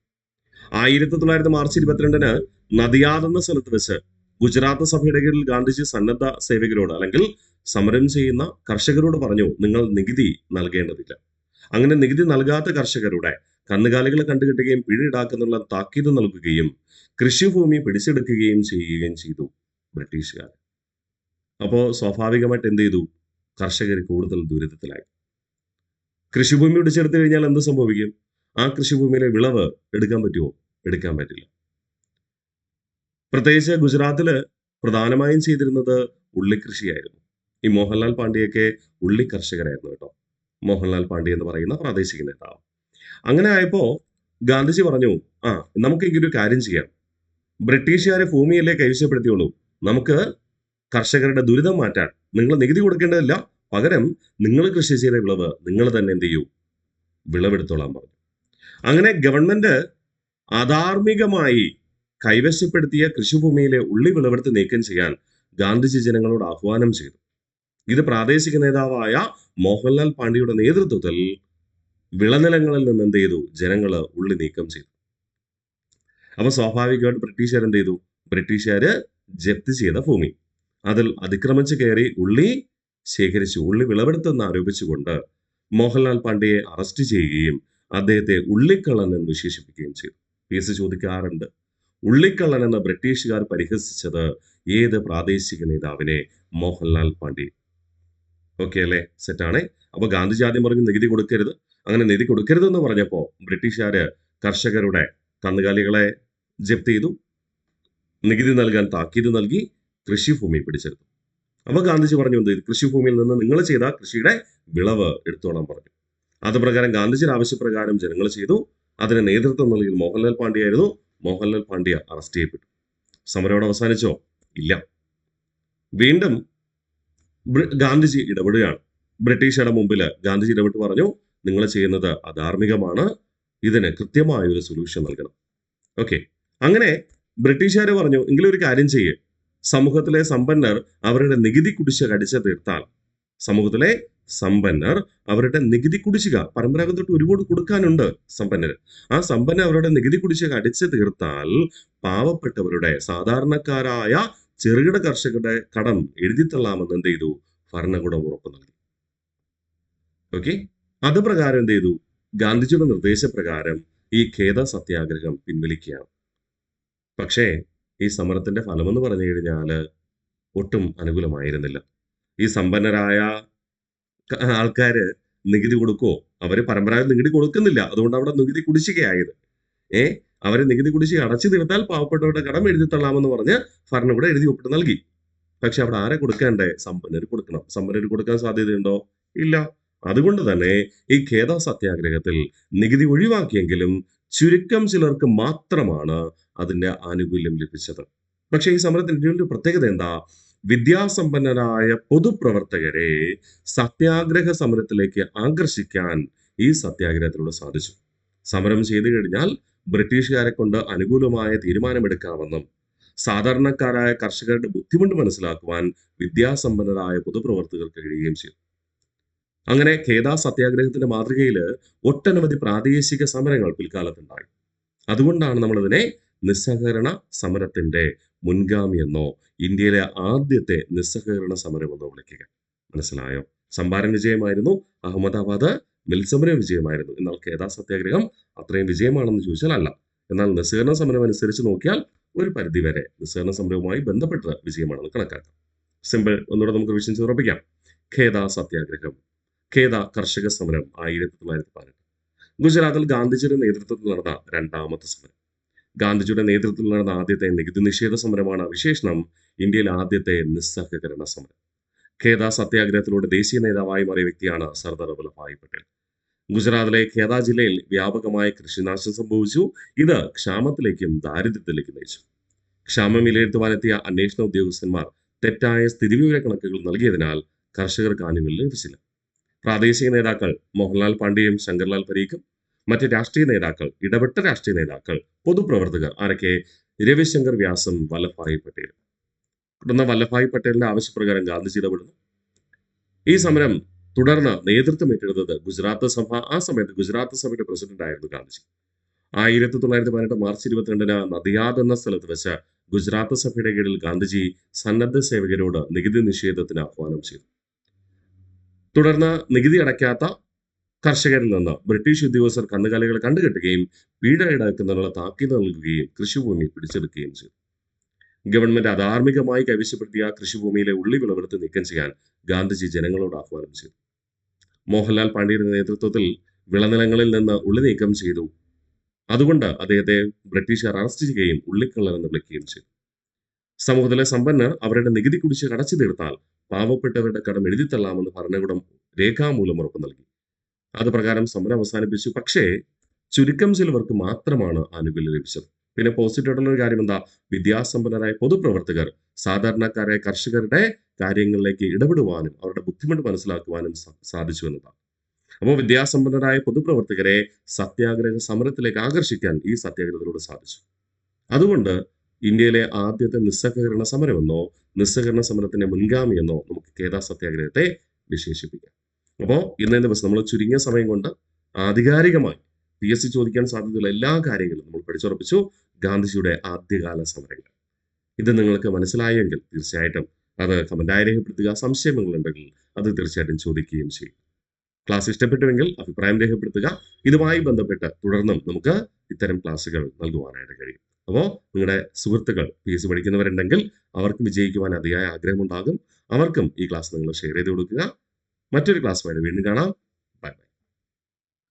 1900 മാർച്ച് 22-ന് നദിയാദ് എന്ന സ്ഥലത്ത് വെച്ച് ഗുജറാത്ത് സഭയുടെ കീഴിൽ ഗാന്ധിജി സന്നദ്ധ സേവകരോട്, അല്ലെങ്കിൽ സമരം ചെയ്യുന്ന കർഷകരോട് പറഞ്ഞു, നിങ്ങൾ നികുതി നൽകേണ്ടതില്ല. അങ്ങനെ നികുതി നൽകാത്ത കർഷകരുടെ കന്നുകാലികളെ കണ്ടുകെട്ടുകയും പിഴ ഈടാക്കുന്നുള്ള താക്കീത് നൽകുകയും കൃഷിഭൂമി പിടിച്ചെടുക്കുകയും ചെയ്യുകയും ചെയ്തു ബ്രിട്ടീഷുകാർ. അപ്പോ സ്വാഭാവികമായിട്ട് എന്ത് ചെയ്തു? കർഷകർ കൂടുതൽ ദുരിതത്തിലായി. കൃഷിഭൂമി പിടിച്ചെടുത്തു കഴിഞ്ഞാൽ എന്ത് സംഭവിക്കും? ആ കൃഷിഭൂമിയിലെ വിളവ് എടുക്കാൻ പറ്റുമോ? എടുക്കാൻ പറ്റില്ല. പ്രത്യേകിച്ച് ഗുജറാത്തില് പ്രധാനമായും ചെയ്തിരുന്നത് ഉള്ളിക്കൃഷിയായിരുന്നു. ഈ മോഹൻലാൽ പാണ്ഡ്യയൊക്കെ ഉള്ളി കർഷകരായിരുന്നു കേട്ടോ. മോഹൻലാൽ പാണ്ഡ്യ എന്ന് പറയുന്ന പ്രാദേശിക നേതാവ്. അങ്ങനെ ആയപ്പോ ഗാന്ധിജി പറഞ്ഞു, നമുക്കെങ്കിലും ഒരു കാര്യം ചെയ്യാം. ബ്രിട്ടീഷുകാരെ ഭൂമിയല്ലേ കൈവശപ്പെടുത്തിയുള്ളൂ, നമുക്ക് കർഷകരുടെ ദുരിതം മാറ്റാൻ നിങ്ങൾ നികുതി കൊടുക്കേണ്ടതില്ല, പകരം നിങ്ങൾ കൃഷി ചെയ്ത വിളവ് നിങ്ങൾ തന്നെ എന്ത് ചെയ്യൂ? വിളവെടുത്തോളാൻ പറഞ്ഞു. അങ്ങനെ ഗവൺമെന്റ് അധാർമികമായി കൈവശപ്പെടുത്തിയ കൃഷിഭൂമിയിലെ ഉള്ളി വിളവെടുത്ത് നീക്കം ചെയ്യാൻ ഗാന്ധിജി ജനങ്ങളോട് ആഹ്വാനം ചെയ്തു. ഇത് പ്രാദേശിക നേതാവായ മോഹൻലാൽ പാണ്ഡ്യയുടെ നേതൃത്വത്തിൽ വിളനിലങ്ങളിൽ നിന്ന് എന്ത് ചെയ്തു? ജനങ്ങള് ഉള്ളി നീക്കം ചെയ്തു. അപ്പൊ സ്വാഭാവികമായിട്ട് ബ്രിട്ടീഷുകാർ എന്ത് ചെയ്തു? ബ്രിട്ടീഷുകാര് ജപ്തി ചെയ്ത ഭൂമി അതിൽ അതിക്രമിച്ച് കയറി ഉള്ളി ശേഖരിച്ചു, ഉള്ളി വിളവെടുത്തെന്ന് ആരോപിച്ചുകൊണ്ട് മോഹൻലാൽ പാണ്ഡ്യയെ അറസ്റ്റ് ചെയ്യുകയും അദ്ദേഹത്തെ ഉള്ളിക്കള്ളൻ എന്ന് വിശേഷിപ്പിക്കുകയും ചെയ്തു. കേസ് ചോദിക്കാറുണ്ട്, ഉള്ളിക്കള്ളൻ എന്ന് ബ്രിട്ടീഷുകാർ പരിഹസിച്ചത് ഏത് പ്രാദേശിക നേതാവിനെ? മോഹൻലാൽ പാണ്ഡ്യ. ഓക്കെ അല്ലേ? സെറ്റാണേ. അപ്പൊ ഗാന്ധിജി ആദ്യം പറഞ്ഞു നികുതി കൊടുക്കരുത്. അങ്ങനെ നികുതി കൊടുക്കരുതെന്ന് പറഞ്ഞപ്പോ ബ്രിട്ടീഷുകാര് കർഷകരുടെ കന്നുകാലികളെ ജപ്തി ചെയ്തു, നികുതി നൽകാൻ താക്കീത് നൽകി, കൃഷിഭൂമി പിടിച്ചെടുത്തു. അപ്പൊ ഗാന്ധിജി പറഞ്ഞു, എന്ത്? കൃഷിഭൂമിയിൽ നിന്ന് നിങ്ങൾ ചെയ്ത കൃഷിയുടെ വിളവ് എടുത്തോളാൻ പറഞ്ഞു. അതുപ്രകാരം ഗാന്ധിജിയുടെ ആവശ്യപ്രകാരം ജനങ്ങൾ ചെയ്തു. അതിന് നേതൃത്വം നൽകിയത് മോഹൻലാൽ പാണ്ഡ്യ ആയിരുന്നു. മോഹൻലാൽ പാണ്ഡ്യ അറസ്റ്റ് ചെയ്യപ്പെട്ടു. സമരം അവിടെ അവസാനിച്ചോ? ഇല്ല. വീണ്ടും ഗാന്ധിജി ഇടപെടുകയാണ്. ബ്രിട്ടീഷുകാരുടെ മുമ്പിൽ ഗാന്ധിജി ഇടപെട്ട് പറഞ്ഞു, നിങ്ങൾ ചെയ്യുന്നത് അധാർമികമാണ്, ഇതിന് കൃത്യമായ ഒരു സൊല്യൂഷൻ നൽകണം. ഓക്കെ, അങ്ങനെ ബ്രിട്ടീഷുകാർ പറഞ്ഞു, എങ്കിലും ഒരു കാര്യം ചെയ്യേ, സമൂഹത്തിലെ സമ്പന്നർ അവരുടെ നികുതി കുടിശ്ശിക അടിച്ചു തീർത്താൽ സമൂഹത്തിലെ സമ്പന്നർ അവരുടെ നികുതി കുടിശ്ശിക പരമ്പരാഗതമായിട്ട് ഒരുപാട് കൊടുക്കാനുണ്ട് സമ്പന്നര്. ആ സമ്പന്നർ അവരുടെ നികുതി കുടിശ്ശിക അടിച്ചു തീർത്താൽ പാവപ്പെട്ടവരുടെ സാധാരണക്കാരായ ചെറുകിട കർഷകരുടെ കടം എഴുതിത്തള്ളാമെന്ന് എന്ത് ചെയ്തു? ഭരണകൂടം ഉറപ്പ് നൽകി. ഓക്കെ, അത് പ്രകാരം എന്ത് ചെയ്തു? ഗാന്ധിജിയുടെ നിർദ്ദേശപ്രകാരം ഈ ഖേദ സത്യാഗ്രഹം പിൻവലിക്കുകയാണ്. പക്ഷേ ഈ സമരത്തിന്റെ ഫലമെന്ന് പറഞ്ഞു കഴിഞ്ഞാല് ഒട്ടും അനുകൂലമായിരുന്നില്ല. ഈ സമ്പന്നരായ ആൾക്കാര് നികുതി കൊടുക്കോ? അവര് പരമ്പരാഗത നികുതി കൊടുക്കുന്നില്ല. അതുകൊണ്ട് അവിടെ നികുതി കുടിശ്ശികയായത്. അവര് നികുതി കുടിശ്ശിക അടച്ചു തീർത്താൽ പാവപ്പെട്ടവരുടെ കടം എഴുതിത്തള്ളാമെന്ന് പറഞ്ഞ് ഭരണകൂടം എഴുതി ഒപ്പിട്ട് നൽകി. പക്ഷെ അവിടെ ആരെ കൊടുക്കണ്ടേ? സമ്പന്നര് കൊടുക്കണം. സമ്പന്നര് കൊടുക്കാൻ സാധ്യതയുണ്ടോ? ഇല്ല. അതുകൊണ്ട് തന്നെ ഈ ഖേദ സത്യാഗ്രഹത്തിൽ നികുതി ഒഴിവാക്കിയെങ്കിലും ചുരുക്കം ചിലർക്ക് മാത്രമാണ് അതിന്റെ ആനുകൂല്യം ലഭിച്ചത്. പക്ഷെ ഈ സമരത്തിന്റെ ഒരു പ്രത്യേകത എന്താ? വിദ്യാസമ്പന്നരായ പൊതുപ്രവർത്തകരെ സത്യാഗ്രഹ സമരത്തിലേക്ക് ആകർഷിക്കാൻ ഈ സത്യാഗ്രഹത്തിലൂടെ സാധിച്ചു. സമരം ചെയ്തു കഴിഞ്ഞാൽ ബ്രിട്ടീഷുകാരെ കൊണ്ട് അനുകൂലമായ തീരുമാനമെടുക്കാമെന്നും സാധാരണക്കാരായ കർഷകരുടെ ബുദ്ധിമുട്ട് മനസ്സിലാക്കുവാൻ വിദ്യാസമ്പന്നരായ പൊതുപ്രവർത്തകർക്ക് കഴിയുകയും ചെയ്തു. അങ്ങനെ ഖേദ സത്യാഗ്രഹത്തിന്റെ മാതൃകയിൽ ഒട്ടനവധി പ്രാദേശിക സമരങ്ങൾ പിൽക്കാലത്തുണ്ടായി. അതുകൊണ്ടാണ് നമ്മളിതിനെ നിസ്സഹകരണ സമരത്തിന്റെ മുൻഗാമി എന്നോ ഇന്ത്യയിലെ ആദ്യത്തെ നിസ്സഹകരണ സമരം എന്നോ വിളിക്കുക. മനസ്സിലായോ? ചമ്പാരൻ വിജയമായിരുന്നു, അഹമ്മദാബാദ് മിൽ സമരം വിജയമായിരുന്നു. എന്നാൽ ഖേദ സത്യാഗ്രഹം അത്രയും വിജയമാണെന്ന് ചോദിച്ചാൽ അല്ല. എന്നാൽ നിസ്സഹകരണ സമരം അനുസരിച്ച് നോക്കിയാൽ ഒരു പരിധിവരെ നിസ്സഹകരണ സമരവുമായി ബന്ധപ്പെട്ട വിജയമാണെന്ന് കണക്കാക്കാം. സിമ്പിൾ. ഒന്നുകൂടെ നമുക്ക് വിഷയം ഉറപ്പിക്കാം. ഖേദ സത്യാഗ്രഹം, ഖേദ കർഷക സമരം 1918. ഗുജറാത്തിൽ ഗാന്ധിജിയുടെ നേതൃത്വത്തിൽ നടന്ന രണ്ടാമത്തെ സമരം. ഗാന്ധിജിയുടെ നേതൃത്വത്തിൽ നടന്ന ആദ്യത്തെ നികുതി നിഷേധ സമരമാണ് വിശേഷണം ഇന്ത്യയിലെ ആദ്യത്തെ നിസ്സഹകരണ സമരം. ഖേദ സത്യാഗ്രഹത്തിലൂടെ ദേശീയ നേതാവായി മാറിയ വ്യക്തിയാണ് സർദാർ വല്ലഭായ് പട്ടേൽ. ഗുജറാത്തിലെ ഖേദ ജില്ലയിൽ വ്യാപകമായ കൃഷിനാശം സംഭവിച്ചു. ഇത് ക്ഷാമത്തിലേക്കും ദാരിദ്ര്യത്തിലേക്കും നയിച്ചു. ക്ഷാമം വിലയിരുത്തുവാനെത്തിയ അന്വേഷണ ഉദ്യോഗസ്ഥന്മാർ തെറ്റായ സ്ഥിതിവിവര കണക്കുകൾ നൽകിയതിനാൽ കർഷകർക്ക് ആനുകൂല്യം ലഭിച്ചില്ല. പ്രാദേശിക നേതാക്കൾ മോഹൻലാൽ പാണ്ഡെയും ശങ്കർലാൽ പരീഖും മറ്റ് രാഷ്ട്രീയ നേതാക്കൾ, ഇടപെട്ട രാഷ്ട്രീയ നേതാക്കൾ, പൊതുപ്രവർത്തകർ ആരൊക്കെ? രവിശങ്കർ വ്യാസും വല്ലഭായ് പട്ടേലും. തുടർന്ന് വല്ലഭായ് പട്ടേലിന്റെ ആവശ്യപ്രകാരം ഗാന്ധിജി ഇടപെടുന്നു. ഈ സമരം തുടർന്ന് നേതൃത്വം ഏറ്റെടുത്തത് ഗുജറാത്ത് സഭ. ആ സമയത്ത് ഗുജറാത്ത് സഭയുടെ പ്രസിഡന്റ് ആയിരുന്നു ഗാന്ധിജി. 1918 മാർച്ച് 22 നദിയാദ് എന്ന സ്ഥലത്ത് വെച്ച് ഗുജറാത്ത് സഭയുടെ കീഴിൽ ഗാന്ധിജി സന്നദ്ധ സേവകരോട് നികുതി നിഷേധത്തിന് ആഹ്വാനം ചെയ്തു. തുടർന്ന് നികുതി അടയ്ക്കാത്ത കർഷകരിൽ നിന്ന് ബ്രിട്ടീഷ് ഉദ്യോഗസ്ഥർ കന്നുകാലികളെ കണ്ടുകെട്ടുകയും പീഡ ഈടാക്കുന്നതിനുള്ള താക്കീത് നൽകുകയും കൃഷിഭൂമി പിടിച്ചെടുക്കുകയും ചെയ്തു. ഗവൺമെന്റ് അധാർമികമായി കൈവശപ്പെടുത്തിയ കൃഷിഭൂമിയിലെ ഉള്ളി വിളവെടുത്ത് നീക്കം ചെയ്യാൻ ഗാന്ധിജി ജനങ്ങളോട് ആഹ്വാനം ചെയ്തു. മോഹൻലാൽ പാണ്ഡെയുടെ നേതൃത്വത്തിൽ വിളനിലങ്ങളിൽ നിന്ന് ഉള്ളി നീക്കം ചെയ്തു. അതുകൊണ്ട് അദ്ദേഹത്തെ ബ്രിട്ടീഷുകാർ അറസ്റ്റ് ചെയ്യുകയും ഉള്ളിക്കള്ളൻ എന്ന് വിളിക്കുകയും ചെയ്തു. സമൂഹത്തിലെ സമ്പന്നർ അവരുടെ നികുതി കുടിശ്ശിക അടച്ചു തീർത്താൽ പാവപ്പെട്ടവരുടെ കടം എഴുതിത്തള്ളാമെന്ന് ഭരണകൂടം രേഖാമൂലം ഉറപ്പ് നൽകി. അത് പ്രകാരം സമരം അവസാനിപ്പിച്ചു. പക്ഷേ ചുരുക്കം ചിലവർക്ക് മാത്രമാണ് ആനുകൂല്യം ലഭിച്ചത്. പിന്നെ പോസിറ്റീവായിട്ടുള്ള ഒരു കാര്യം എന്താ? വിദ്യാസമ്പന്നരായ പൊതുപ്രവർത്തകർ സാധാരണക്കാരായ കർഷകരുടെ കാര്യങ്ങളിലേക്ക് ഇടപെടുവാനും അവരുടെ ബുദ്ധിമുട്ട് മനസ്സിലാക്കുവാനും സാധിച്ചു എന്നതാണ്. അപ്പോൾ വിദ്യാസമ്പന്നരായ പൊതുപ്രവർത്തകരെ സത്യാഗ്രഹ സമരത്തിലേക്ക് ആകർഷിക്കാൻ ഈ സത്യാഗ്രഹത്തിലൂടെ സാധിച്ചു. അതുകൊണ്ട് ഇന്ത്യയിലെ ആദ്യത്തെ നിസ്സഹകരണ സമരമെന്നോ നിസ്സഹകരണ സമരത്തിന്റെ മുൻഗാമി എന്നോ നമുക്ക് ഖേദ സത്യാഗ്രഹത്തെ വിശേഷിപ്പിക്കാം. അപ്പോൾ ഇന്നേ ദിവസം നമ്മൾ ചുരുങ്ങിയ സമയം കൊണ്ട് ആധികാരികമായി PSC ചോദിക്കാൻ സാധ്യതയുള്ള എല്ലാ കാര്യങ്ങളും നമ്മൾ പഠിച്ചുറപ്പിച്ചു. ഗാന്ധിജിയുടെ ആദ്യകാല സമരങ്ങൾ. ഇത് നിങ്ങൾക്ക് മനസ്സിലായെങ്കിൽ തീർച്ചയായിട്ടും അത് കമന്റായി രേഖപ്പെടുത്തുക. സംശയങ്ങളുണ്ടെങ്കിൽ അത് തീർച്ചയായിട്ടും ചോദിക്കുകയും ചെയ്യും. ക്ലാസ് ഇഷ്ടപ്പെട്ടുവെങ്കിൽ അഭിപ്രായം രേഖപ്പെടുത്തുക. ഇതുമായി ബന്ധപ്പെട്ട് തുടർന്നും നമുക്ക് ഇത്തരം ക്ലാസ്സുകൾ നൽകുവാനായിട്ട് കഴിയും. അപ്പോൾ നിങ്ങളുടെ സുഹൃത്തുക്കൾ PSC പഠിക്കുന്നവരുണ്ടെങ്കിൽ അവർക്ക് വിജയിക്കുവാൻ അതിയായ ആഗ്രഹമുണ്ടാകും. അവർക്കും ഈ ക്ലാസ് നിങ്ങൾ ഷെയർ ചെയ്ത് കൊടുക്കുക. മറ്റൊരു ക്ലാസ്സുമായി വീണ്ടും കാണാം.